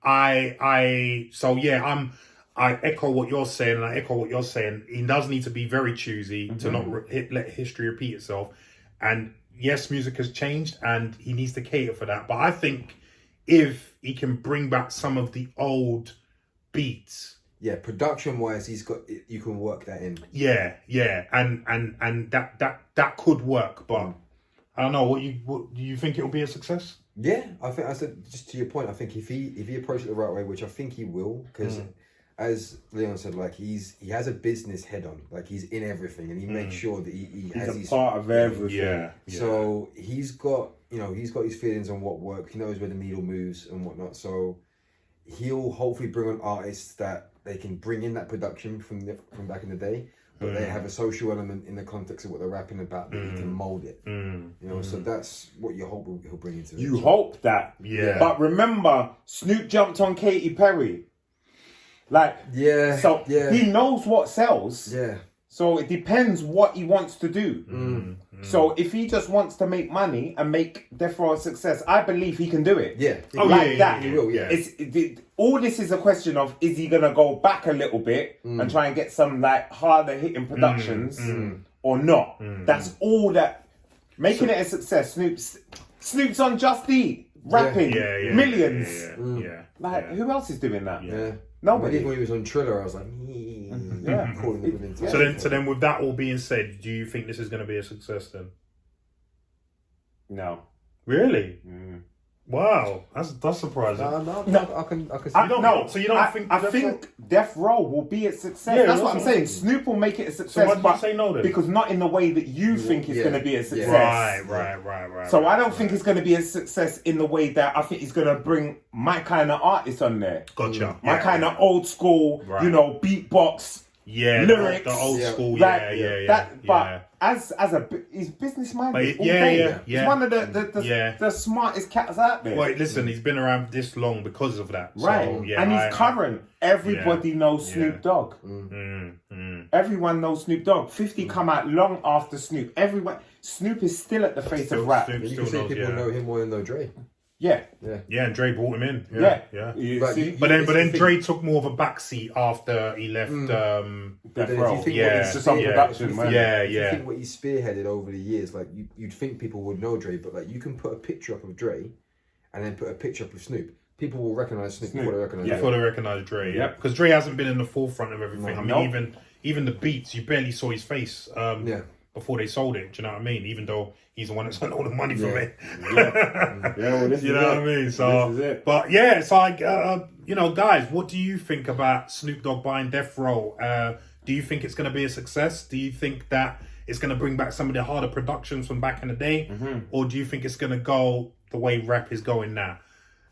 [SPEAKER 1] echo what you're saying, and I echo what you're saying. He does need to be very choosy to not let history repeat itself. And yes, music has changed, and he needs to cater for that. But I think if he can bring back some of the old beats.
[SPEAKER 2] Yeah, production wise, you can work that in.
[SPEAKER 1] Yeah, and that could work, but I don't know. What do you think it'll be a success?
[SPEAKER 2] Yeah, I think I said just to your point. I think if he approaches it the right way, which I think he will, because as Leon said, like he has a business head on, like he's in everything, and he makes sure that he's
[SPEAKER 3] a part of everything.
[SPEAKER 1] Yeah.
[SPEAKER 2] So he's got his feelings on what works. He knows where the needle moves and whatnot. So he'll hopefully bring on artists that they can bring in that production from back in the day, but they have a social element in the context of what they're rapping about that he can mold it. You know, so that's what you hope he'll bring into it.
[SPEAKER 3] You hope that.
[SPEAKER 1] Yeah.
[SPEAKER 3] But remember, Snoop jumped on Katy Perry. He knows what sells.
[SPEAKER 2] Yeah.
[SPEAKER 3] So it depends what he wants to do. So if he just wants to make money and make Death Row a success, I believe he can do it.
[SPEAKER 2] Yeah.
[SPEAKER 3] That.
[SPEAKER 2] He will, yeah.
[SPEAKER 3] All this is a question of, is he going to go back a little bit and try and get some like harder hitting productions or not? That's all that. Making it a success. Snoop's on Just Eat, rapping, millions. Who else is doing that?
[SPEAKER 2] Yeah.
[SPEAKER 3] Nobody.
[SPEAKER 2] Even when he was on Triller, I was like, calling it within time.
[SPEAKER 1] So then, with that all being said, do you think this is going to be a success then?
[SPEAKER 3] No.
[SPEAKER 1] Really? Wow, that's surprising.
[SPEAKER 2] No, I can.
[SPEAKER 1] So you don't think?
[SPEAKER 3] I think Death Row will be a success.
[SPEAKER 1] Yeah,
[SPEAKER 3] that's what I'm saying. Snoop will make it a success.
[SPEAKER 1] So why do you say no then?
[SPEAKER 3] Because not in the way that you think it's going to be a success.
[SPEAKER 1] Right.
[SPEAKER 3] So I don't think it's going to be a success in the way that I think he's going to bring my kind of artist on there.
[SPEAKER 1] Gotcha.
[SPEAKER 3] My kind of old school, beatbox.
[SPEAKER 1] Yeah,
[SPEAKER 3] lyrics,
[SPEAKER 1] the old school,
[SPEAKER 3] But as he's business minded. He's one of the smartest cats out there.
[SPEAKER 1] Wait, listen, he's been around this long because of that,
[SPEAKER 3] right?
[SPEAKER 1] So,
[SPEAKER 3] and he's current. Everybody knows Snoop Dogg. Everyone knows Snoop Dogg. 50 come out long after Snoop. Snoop is still at the face of rap.
[SPEAKER 2] You can say people know him more than know Dre.
[SPEAKER 3] Yeah.
[SPEAKER 1] Yeah, and Dre brought him in.
[SPEAKER 3] Yeah.
[SPEAKER 1] Yeah.
[SPEAKER 2] But
[SPEAKER 1] then Dre took more of a backseat after he left.
[SPEAKER 3] Death
[SPEAKER 2] if
[SPEAKER 3] Row.
[SPEAKER 2] you think
[SPEAKER 1] Yeah.
[SPEAKER 3] It's just on production, man.
[SPEAKER 2] If you think what he spearheaded over the years, like you'd think people would know Dre, but like you can put a picture up of Dre and then put a picture up of Snoop. People will recognize Snoop before they recognize Dre.
[SPEAKER 1] Before they recognize Dre, yeah. Because Dre hasn't been in the forefront of everything. Even the beats, you barely saw his face before they sold it. Do you know what I mean? Even though he's the one that's earned all the money from it.
[SPEAKER 3] Well, this
[SPEAKER 1] you know what I mean? So,
[SPEAKER 3] this is it.
[SPEAKER 1] But yeah, it's like, guys, what do you think about Snoop Dogg buying Death Row? Do you think it's going to be a success? Do you think that it's going to bring back some of the harder productions from back in the day? Or do you think it's going to go the way rap is going now?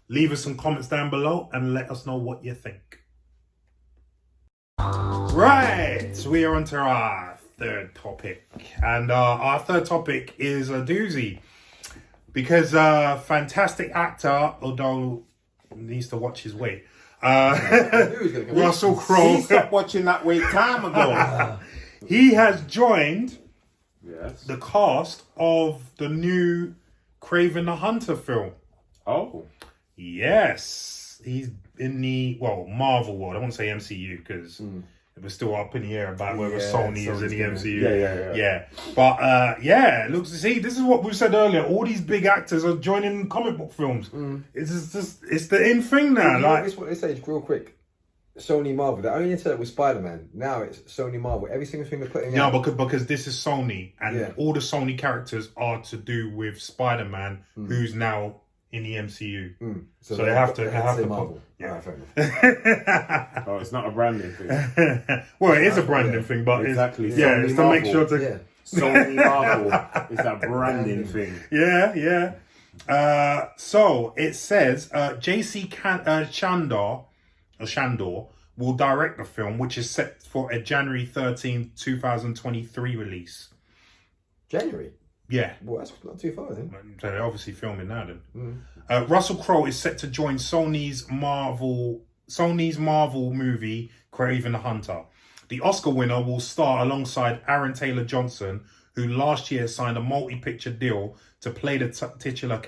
[SPEAKER 1] Leave us some comments down below and let us know what you think. Right, we are on to our third topic. And our third topic is a doozy. Because fantastic actor, although needs to watch his weight, Russell Crowe.
[SPEAKER 3] He stopped watching that weight time ago.
[SPEAKER 1] He has joined
[SPEAKER 3] the
[SPEAKER 1] cast of the new Kraven the Hunter film.
[SPEAKER 3] Oh.
[SPEAKER 1] Yes. He's in the, Marvel world. I won't say MCU because we're still up in the air about whether Sony is in the MCU. Yeah. But, it looks to see, this is what we said earlier. All these big actors are joining comic book films. It's the in thing now.
[SPEAKER 2] It's what they say, real quick. Sony Marvel. They only said it with Spider-Man. Now it's Sony Marvel. Every single thing they're putting out.
[SPEAKER 1] Yeah, because this is Sony, and all the Sony characters are to do with Spider-Man, who's now in the MCU. So they have to
[SPEAKER 2] Marvel. Fair enough.
[SPEAKER 3] Oh, it's not a branding thing.
[SPEAKER 1] Well, it is a branding thing, but
[SPEAKER 3] exactly.
[SPEAKER 1] it's to make sure to.
[SPEAKER 3] Sony Marvel is a branding thing.
[SPEAKER 1] Yeah. So it says J.C. Shandor will direct the film, which is set for a January 13, 2023 release.
[SPEAKER 2] January?
[SPEAKER 1] Yeah.
[SPEAKER 2] Well, that's not too far, then.
[SPEAKER 1] So they're obviously filming now, then. Russell Crowe is set to join Sony's Marvel movie, Kraven the Hunter. The Oscar winner will star alongside Aaron Taylor Johnson, who last year signed a multi-picture deal to play the titular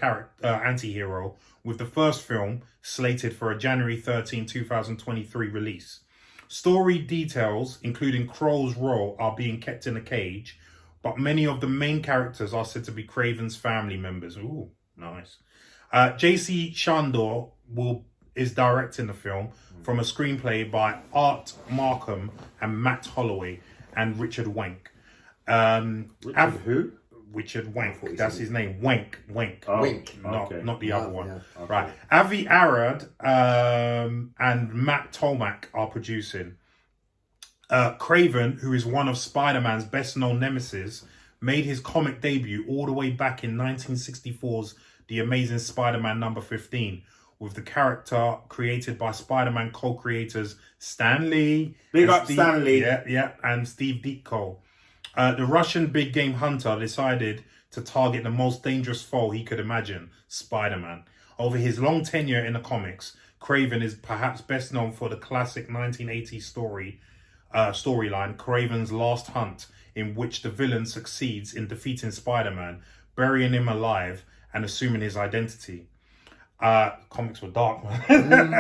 [SPEAKER 1] anti-hero, with the first film slated for a January 13, 2023 release. Story details, including Crowe's role, are being kept in a cage, but many of the main characters are said to be Kraven's family members. Ooh, nice. J.C. Shandor is directing the film from a screenplay by Art Markham and Matt Holloway and Richard Wenk.
[SPEAKER 3] Who?
[SPEAKER 1] Richard Wenk. That's his name. Wenk.
[SPEAKER 3] Oh,
[SPEAKER 1] Wink. Not the other one.
[SPEAKER 3] Yeah. Okay.
[SPEAKER 1] Right. Avi Arad and Matt Tomac are producing. Kraven, who is one of Spider-Man's best-known nemesis, made his comic debut all the way back in 1964's The Amazing Spider-Man number 15, with the character created by Spider-Man co-creators Stan Lee.
[SPEAKER 3] Big up Stan Lee.
[SPEAKER 1] Yeah, and Steve Ditko. The Russian big game hunter decided to target the most dangerous foe he could imagine, Spider-Man. Over his long tenure in the comics, Kraven is perhaps best known for the classic 1980s storyline, Kraven's Last Hunt, in which the villain succeeds in defeating Spider-Man, burying him alive, and assuming his identity. Comics were dark, man.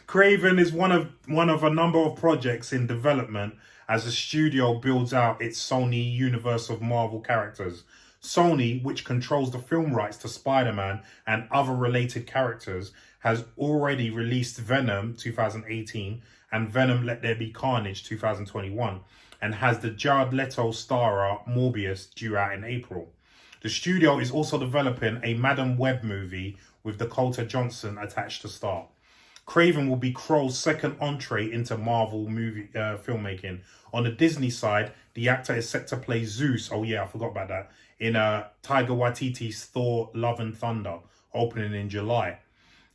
[SPEAKER 1] Kraven is one of a number of projects in development as the studio builds out its Sony universe of Marvel characters. Sony, which controls the film rights to Spider-Man and other related characters, has already released Venom 2018 and Venom Let There Be Carnage 2021, and has the Jared Leto starer Morbius due out in April. The studio is also developing a Madam Web movie with Dakota Johnson attached to star. Kraven will be Crowe's second entree into Marvel movie filmmaking. On the Disney side, the actor is set to play Zeus, I forgot about that, in Taika Waititi's Thor Love and Thunder, opening in July.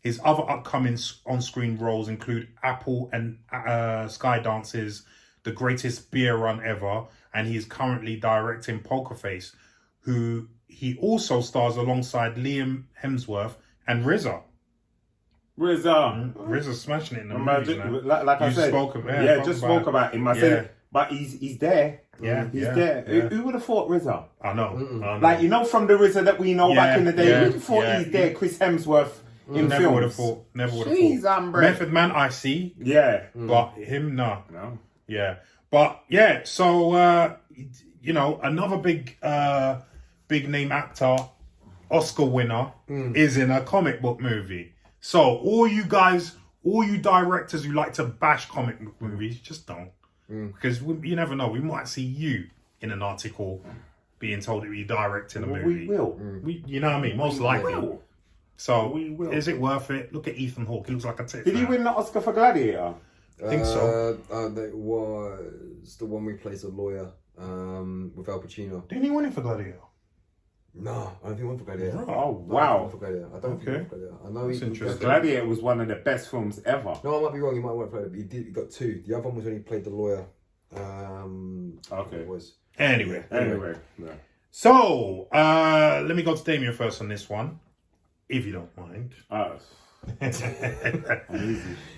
[SPEAKER 1] His other upcoming on-screen roles include Apple and Skydance's The Greatest Beer Run Ever, and he is currently directing Poker Face, who he also stars alongside Liam Hemsworth and RZA.
[SPEAKER 3] RZA's
[SPEAKER 1] smashing it in the movies now.
[SPEAKER 3] Like I said,
[SPEAKER 1] spoke about him.
[SPEAKER 3] Spoke about him. I said but he's there.
[SPEAKER 1] Yeah,
[SPEAKER 3] he's
[SPEAKER 1] yeah,
[SPEAKER 3] there.
[SPEAKER 1] yeah.
[SPEAKER 3] Who would have thought RZA?
[SPEAKER 1] I know.
[SPEAKER 3] Like, you know, from the RZA that we know back in the day, who thought he's there? Chris Hemsworth in
[SPEAKER 1] Never
[SPEAKER 3] films.
[SPEAKER 1] would have thought. Never would have
[SPEAKER 3] Jeez,
[SPEAKER 1] thought.
[SPEAKER 3] Amber.
[SPEAKER 1] Method Man, I see.
[SPEAKER 3] Yeah.
[SPEAKER 1] But him, no.
[SPEAKER 3] No.
[SPEAKER 1] Yeah. But, yeah, so, you know, another big name actor, Oscar winner, is in a comic book movie. So, all you directors who like to bash comic book movies, just don't. Because you never know. We might see you in an article being told that you're directing a movie.
[SPEAKER 3] We will.
[SPEAKER 1] You know what I mean? Most likely.
[SPEAKER 3] Will.
[SPEAKER 1] So,
[SPEAKER 3] We will.
[SPEAKER 1] is it worth it? Look at Ethan Hawke. He looks like a tit.
[SPEAKER 3] Did he win the Oscar for Gladiator?
[SPEAKER 1] I think so.
[SPEAKER 2] That was the one we plays a lawyer with Al Pacino.
[SPEAKER 1] Didn't he win it for Gladiator?
[SPEAKER 2] No, I don't think he won for Gladiator.
[SPEAKER 3] Oh,
[SPEAKER 2] I
[SPEAKER 3] wow.
[SPEAKER 2] don't think he won for Gladiator. I know
[SPEAKER 1] That's
[SPEAKER 2] he
[SPEAKER 1] interesting.
[SPEAKER 3] Gladiator was one of the best films ever.
[SPEAKER 2] No, I might be wrong. He might have won for Gladiator. He got 2. The other one was when he played the lawyer.
[SPEAKER 3] Okay.
[SPEAKER 2] It was.
[SPEAKER 1] Anyway.
[SPEAKER 3] Yeah.
[SPEAKER 1] So, let me go to Damien first on this one, if you don't mind.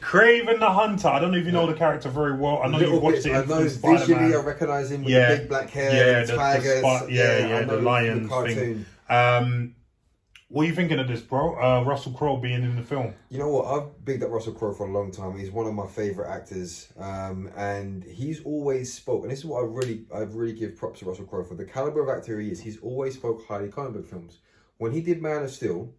[SPEAKER 1] Craven the Hunter. I don't know if you know the character very well. I know you watched it.
[SPEAKER 2] I know
[SPEAKER 1] in
[SPEAKER 2] visually,
[SPEAKER 1] Spider-Man.
[SPEAKER 2] I recognise him with the big black hair, the tigers,
[SPEAKER 1] the lions thing. What are you thinking of this, bro? Russell Crowe being in the film.
[SPEAKER 2] You know what? I've bigged up Russell Crowe for a long time. He's one of my favourite actors, and he's always spoke. And this is what I really give props to Russell Crowe for the caliber of actor he is. He's always spoke highly of comic book films. When he did Man of Steel,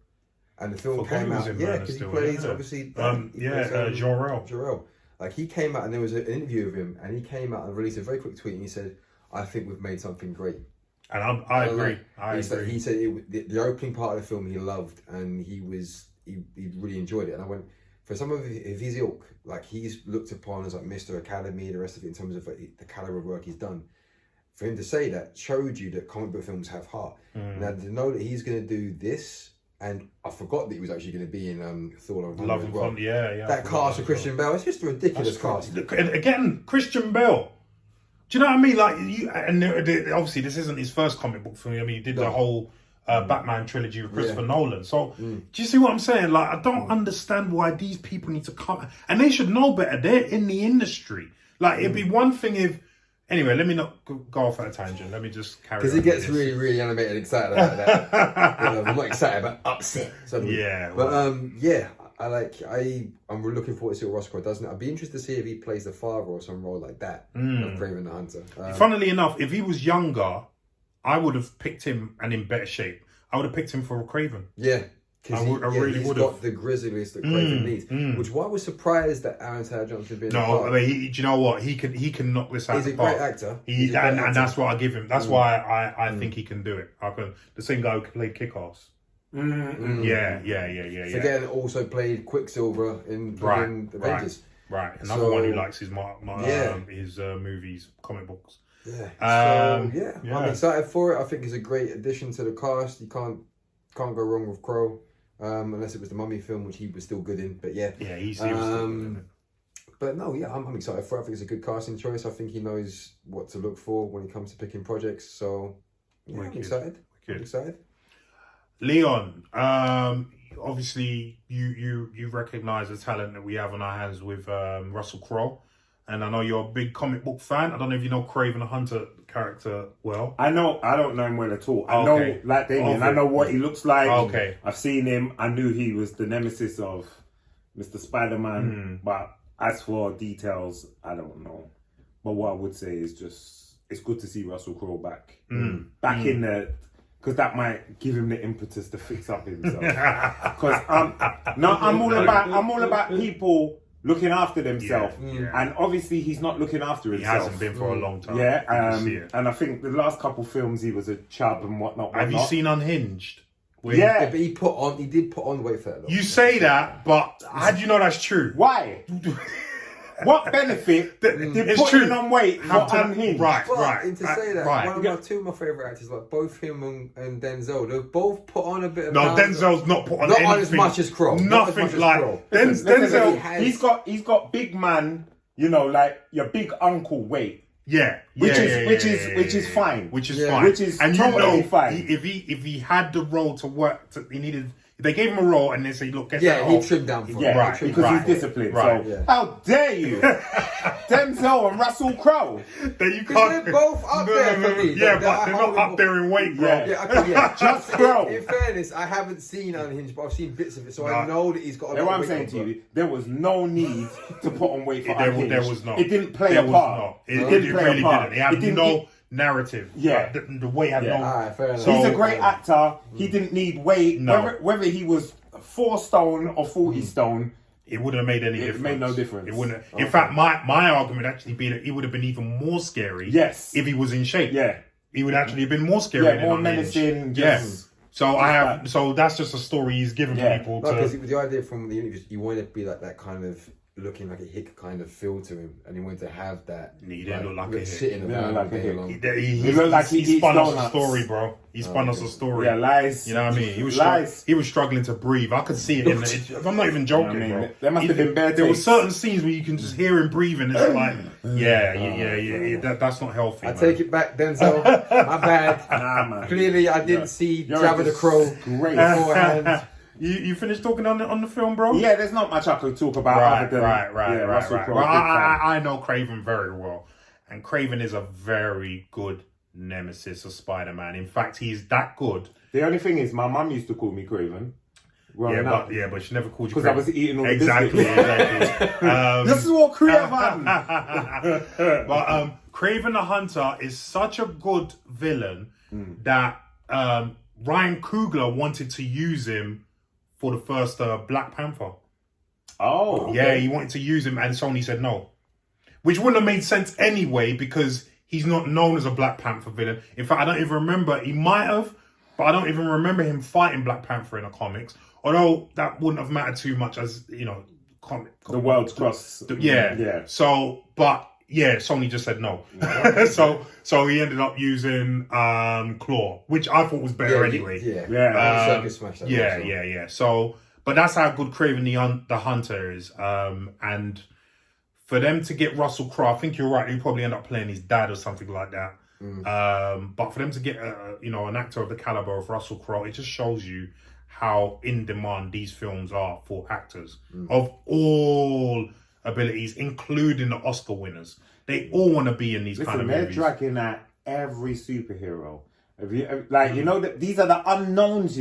[SPEAKER 2] and the film came out, because he plays obviously,
[SPEAKER 1] Jor-El.
[SPEAKER 2] Like, he came out, and there was an interview of him, and he came out and released a very quick tweet, and he said, "I think we've made something great."
[SPEAKER 1] And I agree.
[SPEAKER 2] He said the opening part of the film he loved, and he really enjoyed it. And I went, for some of his ilk, like, he's looked upon as like Mr. Academy, the rest of it, in terms of the caliber of work he's done. For him to say that showed you that comic book films have heart. Now, to know that he's going to do this, and I forgot that he was actually going to be in Thor: Love and Thunder.
[SPEAKER 1] Yeah.
[SPEAKER 2] That cast of Christian Bale, it's just a ridiculous cast.
[SPEAKER 1] Again, Christian Bale. Do you know what I mean? Like, obviously this isn't his first comic book film. I mean, he did the whole Batman trilogy with Christopher Nolan. So, do you see what I'm saying? Like, I don't understand why these people need to come, and they should know better. They're in the industry. Like, it'd be one thing if. Anyway, let me not go off at a tangent. Let me just carry on.
[SPEAKER 2] Because he gets really, really animated and excited about that. I'm not excited, but upset. Suddenly.
[SPEAKER 1] Yeah.
[SPEAKER 2] But I'm really looking forward to see what Russell Crowe does. I'd be interested to see if he plays the father or some role like that of Craven the Hunter.
[SPEAKER 1] Funnily enough, if he was younger, I would have picked him and in better shape. I would have picked him for Craven.
[SPEAKER 2] Yeah. Because he's got the grizzliest that Craven needs. Which why I was surprised that Aaron Taylor Johnson being
[SPEAKER 1] No, I mean, do you know what? He can knock this out
[SPEAKER 2] He's
[SPEAKER 1] the
[SPEAKER 2] a
[SPEAKER 1] park.
[SPEAKER 2] great actor.
[SPEAKER 1] And that's what I give him. That's why I think he can do it. The same guy who played Kick-Ass. Yeah.
[SPEAKER 2] Forgetting also played Quicksilver in Avengers.
[SPEAKER 1] Right. Another one who likes his movies, comic books.
[SPEAKER 2] Yeah. I'm excited for it. I think it's a great addition to the cast. You can't go wrong with Crowe. Unless it was the Mummy film, which he was still good in, but he was still good in it. But no, I'm excited for it. I think it's a good casting choice. I think he knows what to look for when it comes to picking projects. So I'm excited. I'm excited.
[SPEAKER 1] Leon, obviously you recognise the talent that we have on our hands with Russell Crowe. And I know you're a big comic book fan. I don't know if you know Craven the Hunter character well.
[SPEAKER 3] I don't know him well at all. I know, like Damien, I know what he looks like.
[SPEAKER 1] Okay.
[SPEAKER 3] I've seen him. I knew he was the nemesis of Mr. Spider-Man. But as for details, I don't know. But what I would say is just, it's good to see Russell Crowe back. Back in the... Because that might give him the impetus to fix up himself. Because I'm all about people looking after themselves, and obviously he's not looking after himself.
[SPEAKER 1] He hasn't been for a long time.
[SPEAKER 3] And I think the last couple films he was a chub and whatnot.
[SPEAKER 1] Have you seen Unhinged?
[SPEAKER 2] But he did put on weight for that.
[SPEAKER 1] You say that, but how do you know that's true?
[SPEAKER 3] Why? What benefit did putting on weight not Unhinged?
[SPEAKER 2] Right. And to say that, two of my favourite actors, like both him and Denzel, they've both put on a bit of.
[SPEAKER 1] No, Denzel's not put on
[SPEAKER 2] not
[SPEAKER 1] anything.
[SPEAKER 2] On as much as Crowe.
[SPEAKER 1] Nothing like Denzel.
[SPEAKER 3] He's got big man, like your big uncle weight. Which is fine.
[SPEAKER 1] Which is fine.
[SPEAKER 3] Which is totally fine.
[SPEAKER 1] If he had the role to work, he needed they gave him a role and they say, look, get that
[SPEAKER 2] Yeah, he
[SPEAKER 1] off.
[SPEAKER 2] trimmed down for
[SPEAKER 3] Yeah,
[SPEAKER 2] it.
[SPEAKER 1] Right,
[SPEAKER 3] because
[SPEAKER 1] right,
[SPEAKER 3] he's disciplined.
[SPEAKER 1] right.
[SPEAKER 3] So
[SPEAKER 2] Yeah.
[SPEAKER 3] how dare you, Denzel and Russell Crowe?
[SPEAKER 1] That you
[SPEAKER 2] Because they're both up there for me.
[SPEAKER 1] Yeah,
[SPEAKER 2] They're
[SPEAKER 1] but they're not up there in weight, bro.
[SPEAKER 3] Yeah.
[SPEAKER 2] Yeah, okay, yeah.
[SPEAKER 3] Just Crowe.
[SPEAKER 2] In fairness, I haven't seen Unhinged, but I've seen bits of it, so I
[SPEAKER 1] Nah.
[SPEAKER 2] know that he's got a
[SPEAKER 3] That's
[SPEAKER 2] lot
[SPEAKER 3] what I'm
[SPEAKER 2] of
[SPEAKER 3] saying
[SPEAKER 2] weight
[SPEAKER 3] to
[SPEAKER 2] on,
[SPEAKER 3] you. There was no need to put on weight for
[SPEAKER 1] There
[SPEAKER 3] Unhinged.
[SPEAKER 1] was not.
[SPEAKER 3] It didn't play
[SPEAKER 1] There
[SPEAKER 3] a
[SPEAKER 1] was
[SPEAKER 3] part.
[SPEAKER 1] not.
[SPEAKER 3] It
[SPEAKER 1] It
[SPEAKER 3] didn't play
[SPEAKER 1] really
[SPEAKER 3] a part.
[SPEAKER 1] didn't. It had
[SPEAKER 3] It didn't
[SPEAKER 1] no
[SPEAKER 3] need-
[SPEAKER 1] narrative.
[SPEAKER 3] Yeah.
[SPEAKER 1] The weight had
[SPEAKER 3] Yeah.
[SPEAKER 1] no.
[SPEAKER 2] Alright, fair enough.
[SPEAKER 1] So-
[SPEAKER 3] He's a great actor. He didn't need weight.
[SPEAKER 1] No.
[SPEAKER 3] Whether he was 4 stone or 40 stone,
[SPEAKER 1] It wouldn't have made any
[SPEAKER 3] It
[SPEAKER 1] difference.
[SPEAKER 3] made no difference.
[SPEAKER 1] It wouldn't. In fact, my argument would actually be that it would have been even more scary.
[SPEAKER 3] Yes.
[SPEAKER 1] If he was in shape.
[SPEAKER 3] yeah.
[SPEAKER 1] He would actually have been more scary.
[SPEAKER 3] Yeah,
[SPEAKER 1] than
[SPEAKER 3] more
[SPEAKER 1] Unhinged.
[SPEAKER 3] menacing,
[SPEAKER 1] Yes.
[SPEAKER 3] just-
[SPEAKER 1] So I have. So that's just a story he's given
[SPEAKER 3] Yeah.
[SPEAKER 1] people
[SPEAKER 2] No, because
[SPEAKER 1] to.
[SPEAKER 2] the idea from the interviews, you wanted to be like that kind of looking like a hick kind of feel to him, and he wanted to have that.
[SPEAKER 1] He didn't look like a hick.
[SPEAKER 2] sitting
[SPEAKER 3] Yeah,
[SPEAKER 2] around
[SPEAKER 3] like
[SPEAKER 2] all
[SPEAKER 3] a
[SPEAKER 2] day
[SPEAKER 3] hick.
[SPEAKER 2] long.
[SPEAKER 1] He
[SPEAKER 3] looked like
[SPEAKER 1] he
[SPEAKER 3] he
[SPEAKER 1] spun
[SPEAKER 3] eats
[SPEAKER 1] us a
[SPEAKER 3] donuts.
[SPEAKER 1] story, bro. He spun us a story.
[SPEAKER 3] Yeah, lies.
[SPEAKER 1] You know what I mean? He was
[SPEAKER 3] Lies.
[SPEAKER 1] he was struggling to breathe. I could see it. I'm not even joking,
[SPEAKER 3] You know what I mean?
[SPEAKER 1] bro.
[SPEAKER 3] There must have been bad
[SPEAKER 1] There were
[SPEAKER 3] takes.
[SPEAKER 1] certain scenes where you can just hear him breathing. It's like, yeah. That's not healthy.
[SPEAKER 2] I
[SPEAKER 1] man.
[SPEAKER 2] take it back, Denzel. My bad.
[SPEAKER 3] Nah, man.
[SPEAKER 2] Clearly, I didn't see
[SPEAKER 3] You're
[SPEAKER 2] Jabba the Crow
[SPEAKER 3] great.
[SPEAKER 2] beforehand.
[SPEAKER 1] You finished talking on the film, bro?
[SPEAKER 3] Yeah, there's not much I could talk about
[SPEAKER 1] Right,
[SPEAKER 3] other than
[SPEAKER 1] right.
[SPEAKER 3] Russell Crowe.
[SPEAKER 1] Well,
[SPEAKER 3] big fan.
[SPEAKER 1] I know Craven very well, and Craven is a very good nemesis of Spider-Man. In fact, he's that good.
[SPEAKER 3] The only thing is, my mum used to call me Craven.
[SPEAKER 1] But she never called you
[SPEAKER 3] because I
[SPEAKER 1] Craven.
[SPEAKER 3] was eating all the
[SPEAKER 1] exactly.
[SPEAKER 3] biscuits. This is what Craven.
[SPEAKER 1] But Craven the Hunter is such a good villain that Ryan Coogler wanted to use him for the first Black Panther.
[SPEAKER 3] Oh, okay.
[SPEAKER 1] Yeah, he wanted to use him, and Sony said no. Which wouldn't have made sense anyway, because he's not known as a Black Panther villain. In fact, I don't even remember. He might have, but I don't even remember him fighting Black Panther in the comics. Although that wouldn't have mattered too much, as you know,
[SPEAKER 3] The world's cross.
[SPEAKER 1] yeah. So, but yeah, Sony just said no. so he ended up using Claw, which I thought was better anyway.
[SPEAKER 2] Circus Smash. That
[SPEAKER 1] Yeah. So, but that's how good Craven the Hunter is. And for them to get Russell Crowe, I think you're right. He'll probably end up playing his dad or something like that. But for them to get an actor of the caliber of Russell Crowe, it just shows you how in demand these films are for actors of all abilities, including the Oscar winners. They all want to be in these kind of
[SPEAKER 3] they're
[SPEAKER 1] movies.
[SPEAKER 3] dragging at every superhero. These are the unknowns,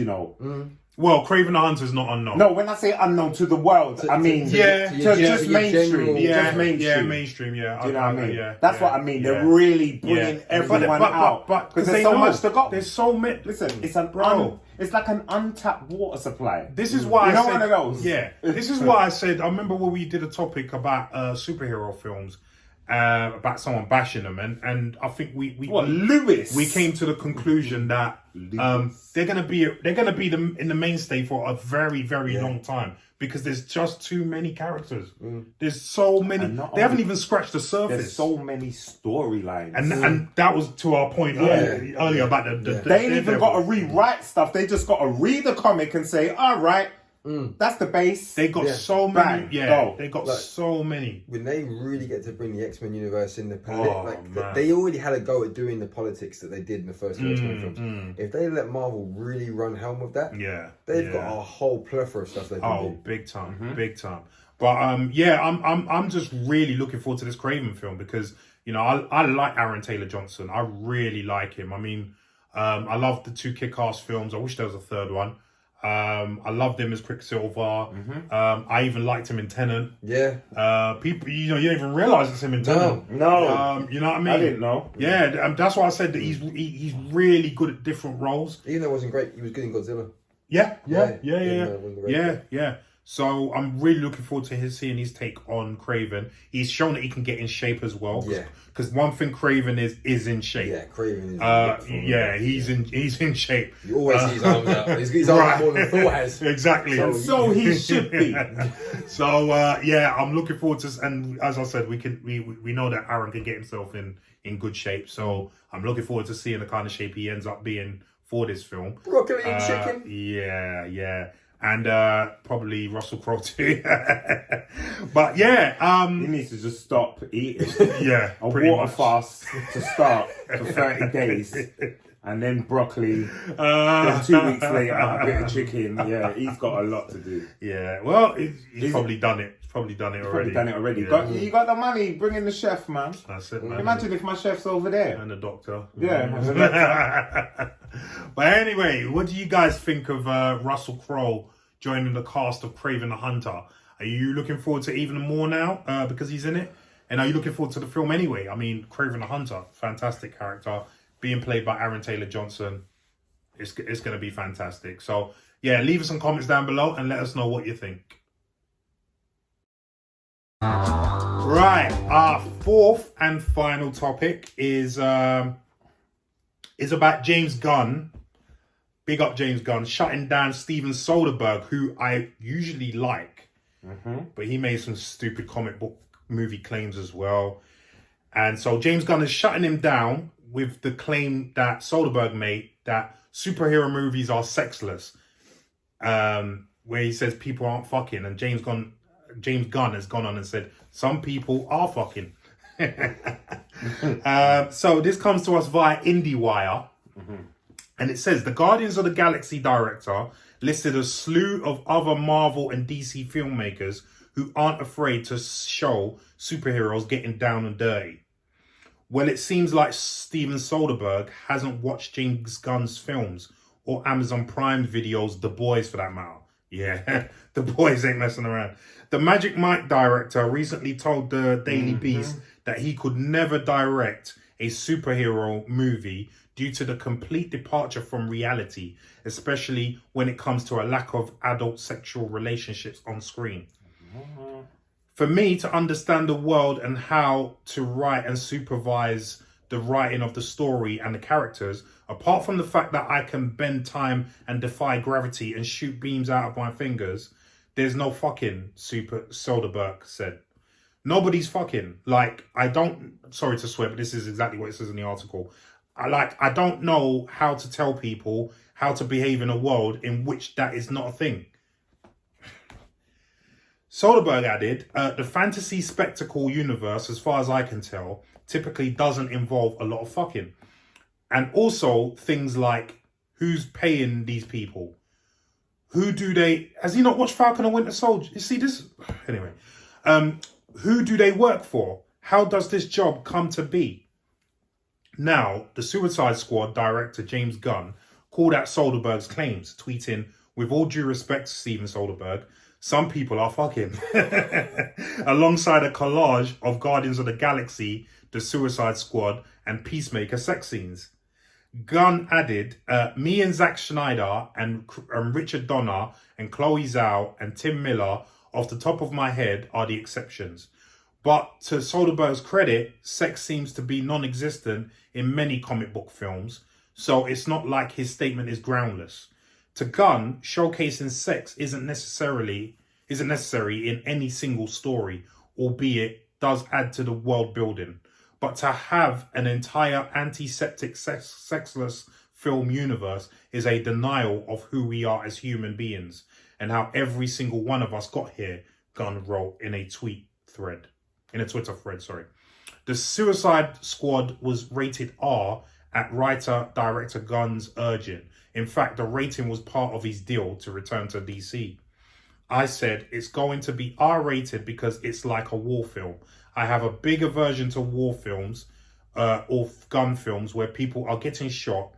[SPEAKER 1] Well, Craven the Hunter is not unknown.
[SPEAKER 3] No, when I say unknown to the world, I mean just mainstream.
[SPEAKER 1] Yeah,
[SPEAKER 3] just mainstream.
[SPEAKER 1] mainstream. Yeah,
[SPEAKER 3] Do you know what I mean?
[SPEAKER 1] Yeah,
[SPEAKER 3] That's
[SPEAKER 1] yeah,
[SPEAKER 3] what I mean.
[SPEAKER 1] yeah.
[SPEAKER 3] They're really bringing everyone out because there's so much to go.
[SPEAKER 1] There's so many.
[SPEAKER 3] Listen, it's it's like an untapped water supply.
[SPEAKER 1] This is why I said,
[SPEAKER 3] one of those.
[SPEAKER 1] Yeah, this is why I said. I remember when we did a topic about superhero films, about someone bashing them, and I think we
[SPEAKER 3] Lewis?
[SPEAKER 1] we came to the conclusion that they're gonna be in the mainstay for a very long time, because there's just too many characters. There's so many. They haven't even scratched the surface.
[SPEAKER 3] There's so many storylines,
[SPEAKER 1] and that was to our point earlier about the
[SPEAKER 3] they ain't even got to rewrite stuff. They just got to read the comic and say, all right, that's the base.
[SPEAKER 1] They got so many.
[SPEAKER 3] Bang,
[SPEAKER 1] They got so many.
[SPEAKER 2] When they really get to bring the X-Men universe in,
[SPEAKER 1] Man.
[SPEAKER 2] they already had a go at doing the politics that they did in the first two X-Men films. If they let Marvel really run helm with that, they've got a whole plethora of stuff they can do.
[SPEAKER 1] Big time. But I'm just really looking forward to this Craven film, because I like Aaron Taylor Johnson. I really like him. I mean, I love the 2 Kick-Ass films. I wish there was a third one. I loved him as Quicksilver. I even liked him in Tenet. People, you don't even realize it's him in Tenet.
[SPEAKER 3] No.
[SPEAKER 1] You know what I mean?
[SPEAKER 3] I didn't know.
[SPEAKER 1] Yeah, that's why I said that he's really good at different roles.
[SPEAKER 2] Even though it wasn't great, he was good in Godzilla.
[SPEAKER 1] Yeah. So I'm really looking forward to seeing his take on Craven. He's shown that he can get in shape as well. Because one thing Craven is in shape.
[SPEAKER 2] Yeah, Craven
[SPEAKER 1] is. He's in shape.
[SPEAKER 2] You always see his arms out. His arms more than Thor has.
[SPEAKER 1] Exactly.
[SPEAKER 3] So he should be.
[SPEAKER 1] So I'm looking forward to, and as I said, we know that Aaron can get himself in good shape. So I'm looking forward to seeing the kind of shape he ends up being for this film.
[SPEAKER 2] Broccoli and chicken.
[SPEAKER 1] Yeah. And probably Russell Crowe too. But
[SPEAKER 3] he needs to just stop eating.
[SPEAKER 1] Yeah,
[SPEAKER 3] A
[SPEAKER 1] pretty
[SPEAKER 3] water
[SPEAKER 1] much.
[SPEAKER 3] fast to start for 30 days. and then broccoli. Then 2 weeks later, a bit of chicken. Yeah, he's got a lot to do.
[SPEAKER 1] Yeah, well, he's probably done it. He's probably done it already.
[SPEAKER 3] Yeah. You got the money. Bring in the chef, man.
[SPEAKER 1] That's it, man.
[SPEAKER 3] Imagine if my chef's over there.
[SPEAKER 1] And the doctor.
[SPEAKER 3] Yeah.
[SPEAKER 1] But anyway, what do you guys think of Russell Crowe joining the cast of Kraven the Hunter? Are you looking forward to even more now because he's in it? And are you looking forward to the film anyway? I mean, Kraven the Hunter, fantastic character, being played by Aaron Taylor-Johnson. It's going to be fantastic. So, yeah, leave us some comments down below and let us know what you think. Right, our fourth and final topic is about James Gunn. Big up James Gunn, shutting down Steven Soderbergh, who I usually like. But he made some stupid comic book movie claims as well. And so James Gunn is shutting him down with the claim that Soderbergh made that superhero movies are sexless. Where he says people aren't fucking. And James Gunn has gone on and said, some people are fucking. So this comes to us via IndieWire. And it says, the Guardians of the Galaxy director listed a slew of other Marvel and DC filmmakers who aren't afraid to show superheroes getting down and dirty. Well, it seems like Steven Soderbergh hasn't watched James Gunn's films or Amazon Prime Video's The Boys for that matter. Yeah, The Boys ain't messing around. The Magic Mike director recently told the Daily Beast that he could never direct a superhero movie due to the complete departure from reality, especially when it comes to a lack of adult sexual relationships on screen. For me to understand the world and how to write and supervise the writing of the story and the characters, apart from the fact that I can bend time and defy gravity and shoot beams out of my fingers, there's no fucking, Soderbergh said. Nobody's fucking. Like, sorry to swear, but this is exactly what it says in the article. I don't know how to tell people how to behave in a world in which that is not a thing. Soderbergh added, the fantasy spectacle universe, as far as I can tell, typically doesn't involve a lot of fucking. And also things like, who's paying these people? Has he not watched Falcon and Winter Soldier? You see this? Anyway, who do they work for? How does this job come to be? Now, the Suicide Squad director James Gunn called out Soderbergh's claims, tweeting, with all due respect to Steven Soderbergh, some people are fucking. Alongside a collage of Guardians of the Galaxy, the Suicide Squad, and Peacemaker sex scenes. Gunn added, me and Zack Snyder and Richard Donner and Chloe Zhao and Tim Miller, off the top of my head, are the exceptions. But to Soderbergh's credit, sex seems to be non-existent in many comic book films, so it's not like his statement is groundless. To Gunn, showcasing sex isn't necessary in any single story, albeit does add to the world building. But to have an entire antiseptic sexless film universe is a denial of who we are as human beings and how every single one of us got here, Gunn wrote in a Twitter thread. The Suicide Squad was rated R at writer-director Gunn's urging. In fact, the rating was part of his deal to return to DC. I said, it's going to be R-rated because it's like a war film. I have a big aversion to war films or gun films where people are getting shot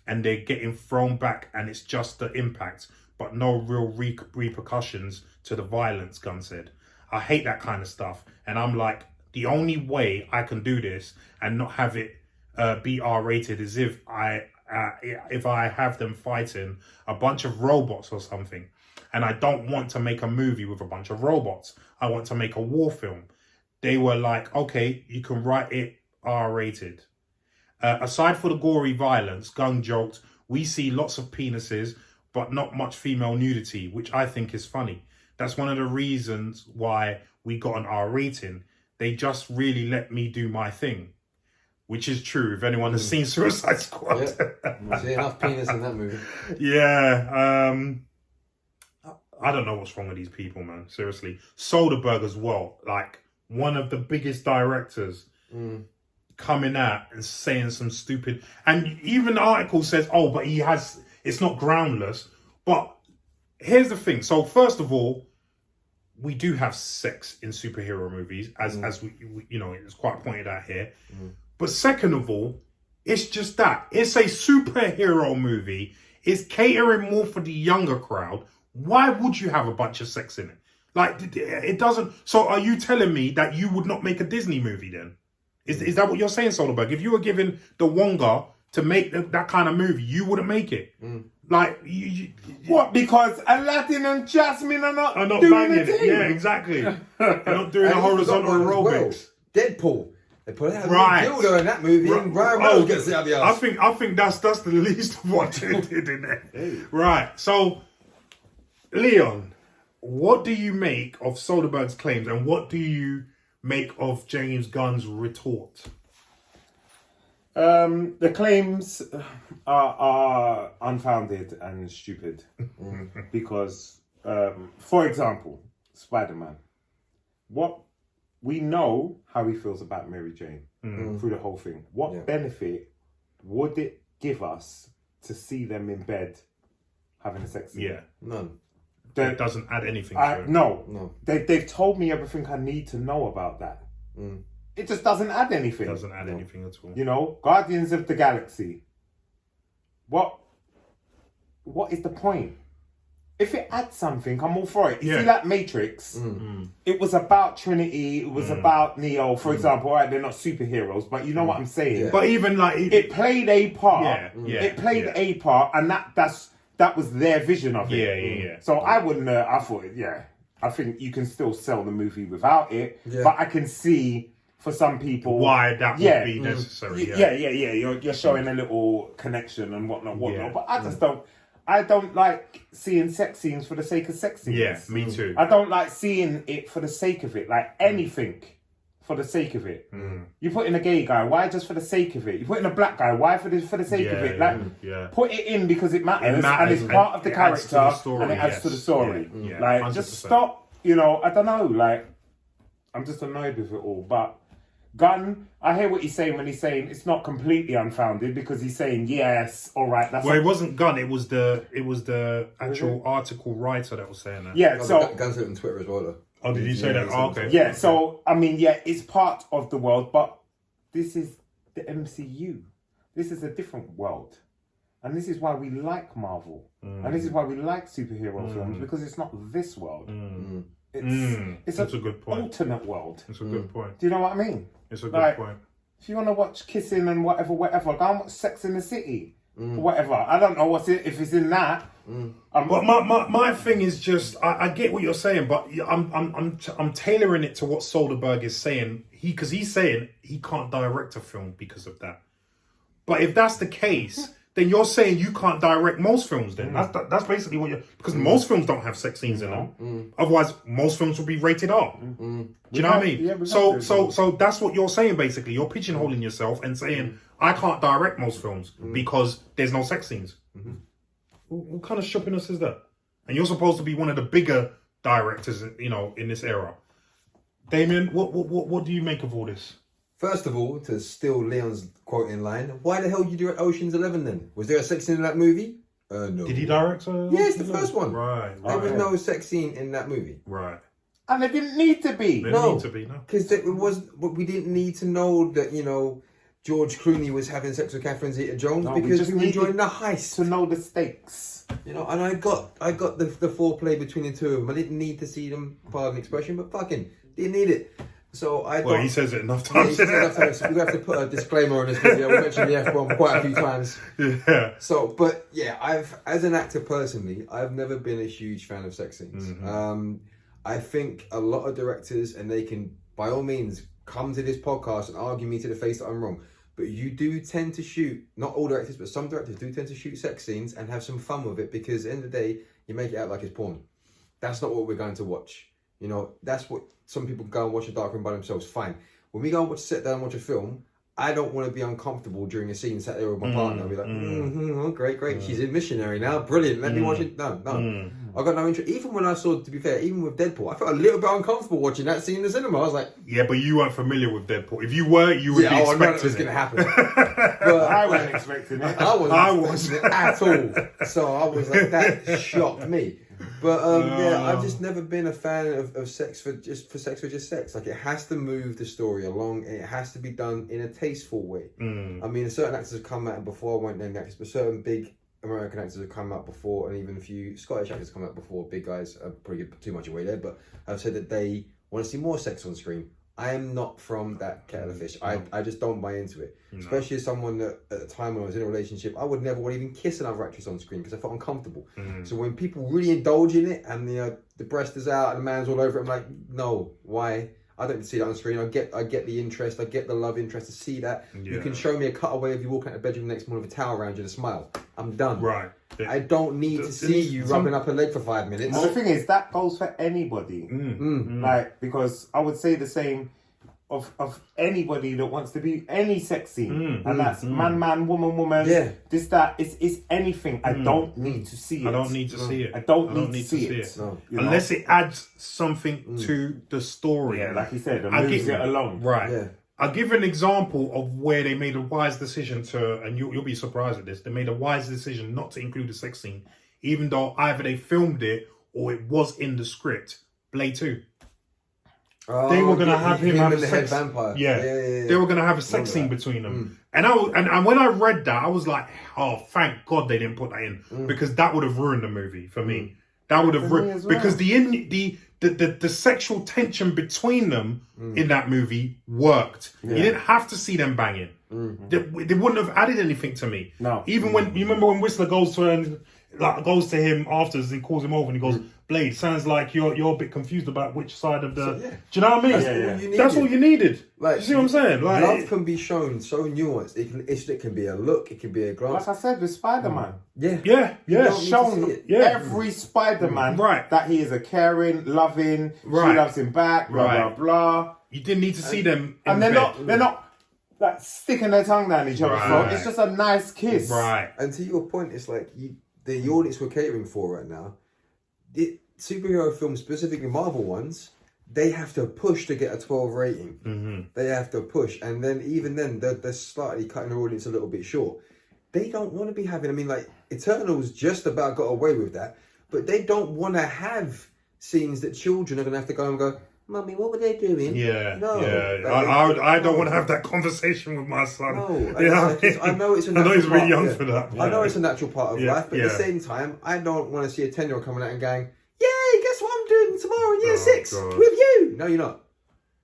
[SPEAKER 1] and they're getting thrown back and it's just the impact, but no real repercussions to the violence, Gunn said. I hate that kind of stuff. And I'm like, the only way I can do this and not have it be R-rated is if I have them fighting a bunch of robots or something. And I don't want to make a movie with a bunch of robots. I want to make a war film. They were like, okay, you can write it R-rated. Aside for the gory violence, Gunn joked, we see lots of penises, but not much female nudity, which I think is funny. That's one of the reasons why we got an R rating. They just really let me do my thing. Which is true, if anyone has seen Suicide Squad.
[SPEAKER 2] Yeah. See enough penis in that movie.
[SPEAKER 1] Yeah. I don't know what's wrong with these people, man. Seriously. Soderbergh as well. Like, one of the biggest directors. coming out and saying some stupid, and even the article says, "Oh, but it's not groundless." But here's the thing. So first of all, we do have sex in superhero movies, as we it's quite pointed out here. But second of all, it's just that it's a superhero movie. It's catering more for the younger crowd. Why would you have a bunch of sex in it? Like, it doesn't. So are you telling me that you would not make a Disney movie then? Is that what you're saying, Soderbergh? If you were given the Wonga to make that kind of movie, you wouldn't make it. Like,
[SPEAKER 3] what? Because Aladdin and Jasmine are not
[SPEAKER 1] not
[SPEAKER 3] doing
[SPEAKER 1] banging
[SPEAKER 3] the
[SPEAKER 1] it.
[SPEAKER 3] thing.
[SPEAKER 1] Yeah, exactly. They're not doing the horizontal aerobics.
[SPEAKER 2] Deadpool. They put out
[SPEAKER 1] Right.
[SPEAKER 2] a dildo in that movie, and Ryan Reynolds gets it out the ass.
[SPEAKER 1] I think that's the least of what they did in there. Right. So, Leon, what do you make of Soderbergh's claims, and what do you make of James Gunn's retort?
[SPEAKER 3] The claims are unfounded and stupid because, for example, Spider-Man. What we know how he feels about Mary Jane through the whole thing. What benefit would it give us to see them in bed having a sex scene?
[SPEAKER 1] Yeah,
[SPEAKER 2] None.
[SPEAKER 1] it doesn't add anything to it.
[SPEAKER 3] No. They've told me everything I need to know about that. It just doesn't add anything.
[SPEAKER 1] It doesn't add anything at all.
[SPEAKER 3] You know, Guardians of the Galaxy. What is the point? If it adds something, I'm all for it. You see that Matrix? It was about Trinity. It was about Neo, for example. All right, they're not superheroes, but you know what I'm saying.
[SPEAKER 1] Yeah. But even like
[SPEAKER 3] it played a part.
[SPEAKER 1] It
[SPEAKER 3] played a part, and that was their vision of it.
[SPEAKER 1] Yeah.
[SPEAKER 3] So I wouldn't. I thought, I think you can still sell the movie without it, but I can see for some people
[SPEAKER 1] why that would be necessary.
[SPEAKER 3] You're showing a little connection and whatnot. But I just don't. I don't like seeing sex scenes for the sake of sex scenes.
[SPEAKER 1] Yeah, me too.
[SPEAKER 3] I don't like seeing it for the sake of it. Like anything for the sake of it. You put in a gay guy, why just for the sake of it? You put in a black guy, why for the sake of it? Like, put it in because it matters, and it's part of the character and it adds to the story. Like, 100%. Just stop. I don't know. Like, I'm just annoyed with it all. But Gunn, I hear what he's saying when he's saying it's not completely unfounded because he's saying yes, all right. That's
[SPEAKER 1] it wasn't Gunn. It was the actual article writer that was saying that.
[SPEAKER 3] Yeah. So
[SPEAKER 2] Gunn said it on Twitter as well, though.
[SPEAKER 1] Oh, did you say that? Oh, okay.
[SPEAKER 3] Yeah. So I mean, it's part of the world, but this is the MCU. This is a different world, and this is why we like Marvel, and this is why we like superhero films because it's not this world. It's
[SPEAKER 1] That's a good point.
[SPEAKER 3] Alternate world.
[SPEAKER 1] It's a good point.
[SPEAKER 3] Do you know what I mean?
[SPEAKER 1] It's a good point.
[SPEAKER 3] If you want to watch kissing and whatever, go and watch Sex in the City. Whatever. I don't know if it's in that.
[SPEAKER 1] But my thing is just I get what you're saying, but I'm tailoring it to what Soderbergh is saying. Because he's saying he can't direct a film because of that. But if that's the case, then you're saying you can't direct most films. Then that's basically what you're because most films don't have sex scenes in them. Otherwise, most films would be rated R. Do you know what I mean?
[SPEAKER 3] Yeah,
[SPEAKER 1] so that's what you're saying. Basically, you're pigeonholing yourself and saying I can't direct most films because there's no sex scenes. What kind of shoppiness is that? And you're supposed to be one of the bigger directors, in this era. Damien, what do you make of all this?
[SPEAKER 2] First of all, to steal Leon's quote in line, why the hell did you direct Ocean's 11 then? Was there a sex scene in that movie? No.
[SPEAKER 1] Did he direct?
[SPEAKER 2] Yes, the first one.
[SPEAKER 1] Right.
[SPEAKER 2] There was no sex scene in that movie.
[SPEAKER 1] Right.
[SPEAKER 3] And it didn't need to be.
[SPEAKER 1] No.
[SPEAKER 2] Because we didn't need to know that, George Clooney was having sex with Catherine Zeta-Jones because we were enjoying the heist.
[SPEAKER 3] To know the stakes.
[SPEAKER 2] And I got the foreplay between the two of them. I didn't need to see them, pardon the expression, but fucking didn't need it. So
[SPEAKER 1] he says it enough times.
[SPEAKER 2] So we have to put a disclaimer on this video. We mentioned the F-bomb quite a few times.
[SPEAKER 1] Yeah.
[SPEAKER 2] So, but yeah, as an actor personally, I've never been a huge fan of sex scenes. I think a lot of directors, and they can by all means come to this podcast and argue me to the face that I'm wrong, but you do tend to shoot, not all directors, but some directors do tend to shoot sex scenes and have some fun with it because at the end of the day, you make it out like it's porn. That's not what we're going to watch. That's what some people go and watch a dark room by themselves. Fine. When we go and sit down and watch a film, I don't want to be uncomfortable during a scene sat there with my partner. I'll be like, oh, great. She's in Missionary now. Brilliant. Let me watch it. No. I got no interest. Even when I saw, to be fair, even with Deadpool, I felt a little bit uncomfortable watching that scene in the cinema. I was like...
[SPEAKER 1] Yeah, but you weren't familiar with Deadpool. If you were, you would be expecting
[SPEAKER 2] I knew it was going to happen.
[SPEAKER 3] But I wasn't expecting it.
[SPEAKER 2] I wasn't at all. So I was like, that shocked me. But I've just never been a fan of sex for sex. Like, it has to move the story along, and it has to be done in a tasteful way. I mean, certain actors have come out before, I won't name actors, but certain big American actors have come out before, and even a few Scottish actors have come out before. Big guys, I'll probably give too much away there, but I've said that they want to see more sex on screen. I am not from that kettle of fish. I just don't buy into it. Especially as someone that at the time when I was in a relationship, I would never want to even kiss another actress on screen because I felt uncomfortable. So when people really indulge in it and the breast is out and the man's all over it, I'm like, no, why? I don't see that on screen. I get the interest. I get the love interest to see that. You can show me a cutaway of you walking out of the bedroom the next morning with a towel around you and a smile. I'm done.
[SPEAKER 1] Right.
[SPEAKER 2] I don't need to see you rubbing up a leg for 5 minutes.
[SPEAKER 3] And the thing is, that goes for anybody. Like, because I would say the same of anybody that wants to be any sex scene. And that's man, woman, this, that. It's anything. I don't need to see it.
[SPEAKER 1] I don't need to see it.
[SPEAKER 3] I don't need to see it.
[SPEAKER 2] No.
[SPEAKER 1] Unless it adds something to the story.
[SPEAKER 3] Yeah, like you said, it moves it along.
[SPEAKER 1] Right.
[SPEAKER 2] Yeah.
[SPEAKER 1] I'll give an example of where they made a wise decision to, and you'll be surprised at this, they made a wise decision not to include a sex scene, even though either they filmed it or it was in the script. Blade 2. They were gonna have him have a
[SPEAKER 2] the
[SPEAKER 1] sex.
[SPEAKER 2] Head vampire.
[SPEAKER 1] Yeah. They were gonna have a sex scene between them, and and when I read that, I was like, oh, thank God they didn't put that in because that would have ruined the movie for me. That would have ruined because the sexual tension between them in that movie worked. You didn't have to see them banging. They wouldn't have added anything to me.
[SPEAKER 3] No.
[SPEAKER 1] Even when you remember when Whistler goes to him afterwards and calls him over and he goes, Blade, sounds like you're a bit confused about which side of the... Do you know what I mean? That's all you needed.
[SPEAKER 2] Like,
[SPEAKER 1] you see what I'm saying? Like,
[SPEAKER 2] love can be shown so nuanced. It can be a look, it can be a glance.
[SPEAKER 3] Like I said with Spider-Man.
[SPEAKER 1] Yeah.
[SPEAKER 3] Shown every Spider-Man that he is a caring, loving, she loves him back, blah, blah, blah.
[SPEAKER 1] You didn't need to see them
[SPEAKER 3] and they're not like sticking their tongue down each other's throat. It's just a nice kiss.
[SPEAKER 1] Right.
[SPEAKER 2] And to your point, it's like the audience we're catering for right now, the superhero films, specifically Marvel ones, they have to push to get a 12 rating. They have to push. And then even then, they're slightly cutting their audience a little bit short. They don't want to be having, I mean, like, Eternals just about got away with that, but they don't want to have scenes that children are going to have to go and go, Mummy, what were they doing?
[SPEAKER 1] I don't want to have that conversation with my son.
[SPEAKER 2] No,
[SPEAKER 1] I
[SPEAKER 2] know it's a natural
[SPEAKER 1] I know he's really young
[SPEAKER 2] part,
[SPEAKER 1] for that.
[SPEAKER 2] I know it's a natural part of life, but at the same time, I don't want to see a 10-year-old coming out and going, yay, guess what I'm doing tomorrow in year 6 with you. No, you're not.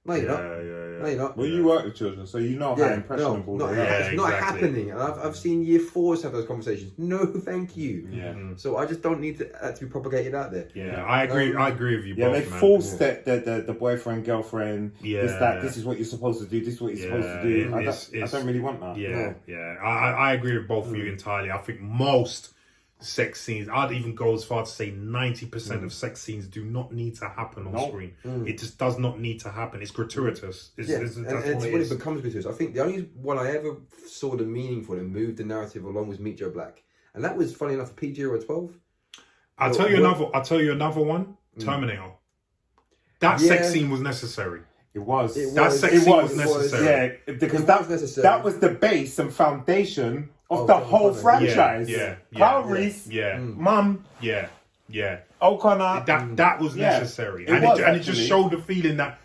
[SPEAKER 2] No, you're not. No, you're not.
[SPEAKER 3] Well, you work with children, so you know how impressionable they are.
[SPEAKER 2] It's not happening. And I've seen year 4s have those conversations. No, thank you. So I just don't need that to be propagated out there.
[SPEAKER 1] I agree. I agree with you.
[SPEAKER 3] Yeah,
[SPEAKER 1] both,
[SPEAKER 3] they
[SPEAKER 1] man.
[SPEAKER 3] force the boyfriend, girlfriend. This is what you're supposed to do. This is what you're supposed to do. I don't really want that.
[SPEAKER 1] I agree with both of you entirely. I think most sex scenes, I'd even go as far to say 90% of sex scenes do not need to happen on screen. It just does not need to happen. It's gratuitous. It's
[SPEAKER 2] when it becomes gratuitous. I think the only one I ever saw the meaning for and moved the narrative along was Meet Joe Black, and that was funny enough a PG or a 12.
[SPEAKER 1] I'll tell you another one. Terminator. That sex scene was necessary.
[SPEAKER 3] It was.
[SPEAKER 1] That sex scene was necessary.
[SPEAKER 3] Yeah, because that was the base and foundation of the whole franchise. Kyle Reese, Mum, O'Connor.
[SPEAKER 1] That was necessary, it just showed the feeling that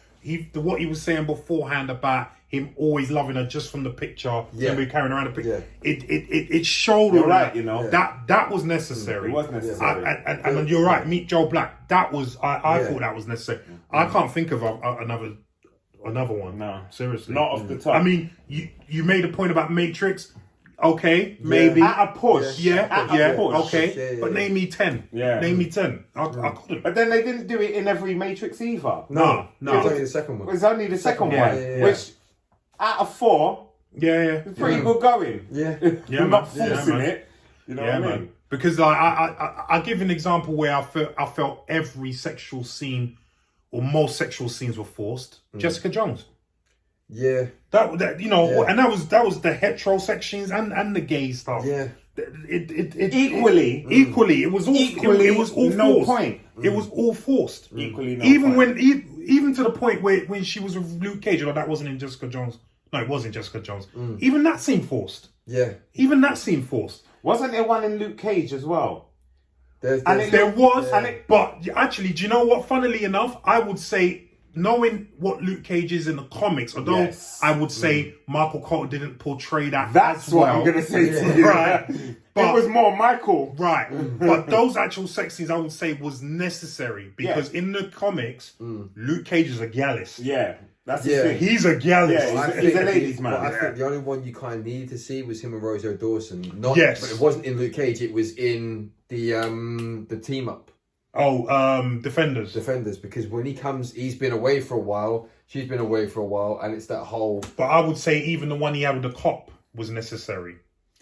[SPEAKER 1] what he was saying beforehand about him always loving her just from the picture. And we carrying around the picture. It showed all that. That was necessary.
[SPEAKER 3] It was necessary.
[SPEAKER 1] And you're right. Meet Joe Black. That was I thought that was necessary. I can't think of another one.
[SPEAKER 3] No,
[SPEAKER 1] seriously,
[SPEAKER 3] not off the top.
[SPEAKER 1] I mean, you made a point about Matrix. Okay, maybe
[SPEAKER 3] at a push.
[SPEAKER 1] Okay, but name me 10. Name me 10. I couldn't.
[SPEAKER 3] But then they didn't do it in every Matrix either.
[SPEAKER 2] No. It was only the second one.
[SPEAKER 3] It was only the second one, which out of 4,
[SPEAKER 1] it's
[SPEAKER 3] pretty good going. You're not forcing it. You know what I mean?
[SPEAKER 1] Man. Because I give an example where I felt every sexual scene or most sexual scenes were forced. Jessica Jones.
[SPEAKER 2] Yeah.
[SPEAKER 1] That you know,
[SPEAKER 2] Yeah.
[SPEAKER 1] and that was the hetero sections and the gay stuff.
[SPEAKER 2] Yeah.
[SPEAKER 3] Equally.
[SPEAKER 1] Equally, it was all
[SPEAKER 3] Equally,
[SPEAKER 1] it was all
[SPEAKER 3] no
[SPEAKER 1] forced.
[SPEAKER 3] point.
[SPEAKER 1] It was all forced.
[SPEAKER 3] Equally, no
[SPEAKER 1] Even
[SPEAKER 3] point.
[SPEAKER 1] even to the point where when she was with Luke Cage, or that wasn't in Jessica Jones. No, it wasn't Jessica Jones. Even that seemed forced.
[SPEAKER 2] Yeah.
[SPEAKER 1] Even that seemed forced.
[SPEAKER 3] Wasn't there one in Luke Cage as well?
[SPEAKER 2] There's
[SPEAKER 1] There was,
[SPEAKER 3] Yeah.
[SPEAKER 1] but actually, do you know what? Funnily enough, I would say, knowing what Luke Cage is in the comics, although
[SPEAKER 3] Yes.
[SPEAKER 1] I would say Michael Cole didn't portray that.
[SPEAKER 3] That's
[SPEAKER 1] as
[SPEAKER 3] what
[SPEAKER 1] well.
[SPEAKER 3] I'm gonna say to you.
[SPEAKER 1] Right.
[SPEAKER 3] It was more Michael.
[SPEAKER 1] Right, but those actual sex scenes, I would say, was necessary because in the comics, Luke Cage is a gallus.
[SPEAKER 3] Yeah, that's
[SPEAKER 2] Yeah.
[SPEAKER 3] the thing.
[SPEAKER 1] He's a gallus.
[SPEAKER 3] Yeah, he's a ladies' man.
[SPEAKER 2] But I think the only one you kind of needed to see was him and Rosario Dawson. Not,
[SPEAKER 1] Yes.
[SPEAKER 2] but it wasn't in Luke Cage. It was in the team up
[SPEAKER 1] Defenders.
[SPEAKER 2] Defenders, because when he comes, he's been away for a while. She's been away for a while, and it's that whole.
[SPEAKER 1] But I would say even the one he had with the cop was necessary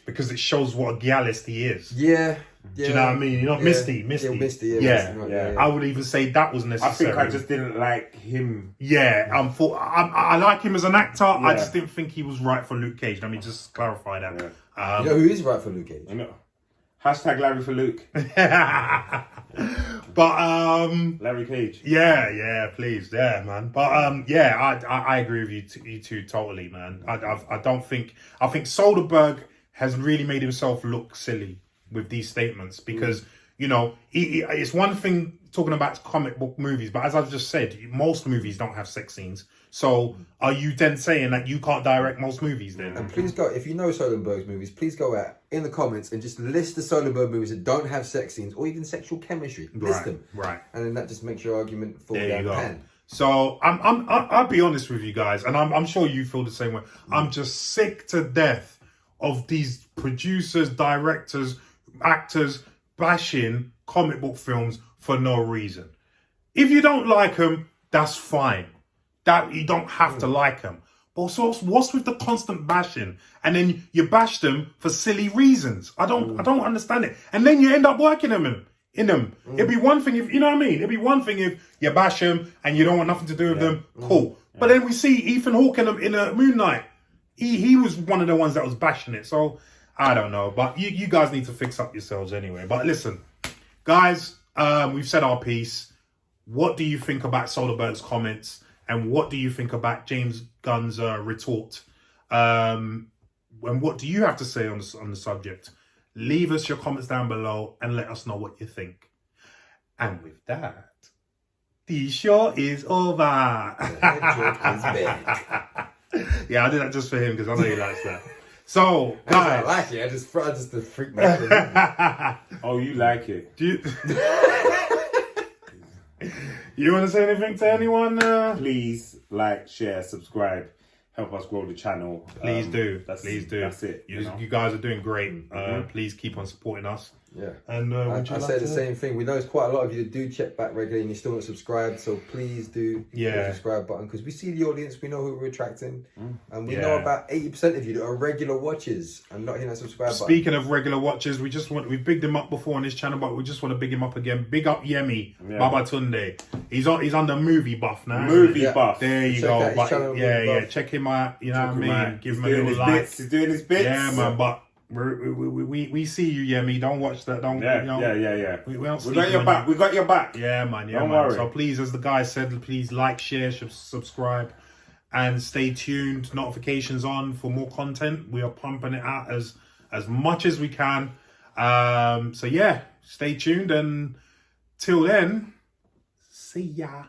[SPEAKER 1] because it shows what a gallus he is.
[SPEAKER 2] Yeah.
[SPEAKER 1] Do you know what I mean? You're not Misty.
[SPEAKER 2] Yeah, Misty.
[SPEAKER 1] Yeah.
[SPEAKER 2] Misty, right,
[SPEAKER 3] Yeah.
[SPEAKER 1] I would even say that was
[SPEAKER 3] I
[SPEAKER 1] necessary.
[SPEAKER 3] think I just didn't like him.
[SPEAKER 1] Yeah, I like him as an actor. I
[SPEAKER 3] Yeah.
[SPEAKER 1] just didn't think he was right for Luke Cage. Let me just clarify that.
[SPEAKER 2] You know who is right for Luke Cage?
[SPEAKER 3] I know. Hashtag Larry for Luke.
[SPEAKER 1] But
[SPEAKER 3] Larry Cage.
[SPEAKER 1] yeah, please, yeah, man. But yeah, I agree with you two totally, man. I don't think I think Soderbergh has really made himself look silly with these statements because you know it's one thing talking about comic book movies, but as I've just said, most movies don't have sex scenes. So are you then saying that you can't direct most movies then?
[SPEAKER 2] And please go, if you know Soderbergh's movies, please go out in the comments and just list the Soderbergh movies that don't have sex scenes or even sexual chemistry. List them.
[SPEAKER 1] Right.
[SPEAKER 2] And then that just makes your argument fall down the pan.
[SPEAKER 1] So I'll be honest with you guys, and I'm sure you feel the same way. I'm just sick to death of these producers, directors, actors bashing comic book films for no reason. If you don't like them, that's fine. That you don't have to like them. But so what's with the constant bashing? And then you bash them for silly reasons. I don't understand it. And then you end up working them in them. It'd be one thing if, you know what I mean? It'd be one thing if you bash them and you don't want nothing to do with them. Cool. But then we see Ethan Hawke in a Moon Knight. He was one of the ones that was bashing it. So I don't know. But you guys need to fix up yourselves anyway. But listen, guys, we've said our piece. What do you think about Soderbergh's comments? And what do you think about James Gunn's retort? And what do you have to say on the subject? Leave us your comments down below and let us know what you think. And with that, the show is over. Yeah, I did that just for him because I know he likes that. So, guys.
[SPEAKER 2] I like it. I just freak me out.
[SPEAKER 3] Oh, you like it.
[SPEAKER 1] Do you want to say anything to anyone?
[SPEAKER 3] Please like, share, subscribe. Help us grow the channel.
[SPEAKER 1] Please do.
[SPEAKER 3] That's it.
[SPEAKER 1] You guys are doing great. Please keep on supporting us.
[SPEAKER 2] Yeah.
[SPEAKER 1] And
[SPEAKER 2] I say the same thing. We know it's quite a lot of you that do check back regularly and you're still not subscribed. So please do hit the subscribe button because we see the audience. We know who we're attracting. And we know about 80% of you that are regular watchers and not hitting that subscribe button.
[SPEAKER 1] Speaking of regular watchers, we've bigged him up before on this channel, but we just want to big him up again. Big up Yemi, Baba Tunde. He's under movie buff now.
[SPEAKER 3] Movie buff.
[SPEAKER 1] There you go. But, check him out. You know what I mean? Give him a little like.
[SPEAKER 3] He's doing his bits.
[SPEAKER 1] Yeah, man. But we see you, Yemi. Don't watch that. Don't.
[SPEAKER 3] Yeah.
[SPEAKER 1] We
[SPEAKER 3] got your back. We got your back.
[SPEAKER 1] Yeah, man.
[SPEAKER 3] Don't worry.
[SPEAKER 1] So please, as the guy said, please like, share, subscribe, and stay tuned. Notifications on for more content. We are pumping it out as much as we can. So yeah, stay tuned, and till then, see ya.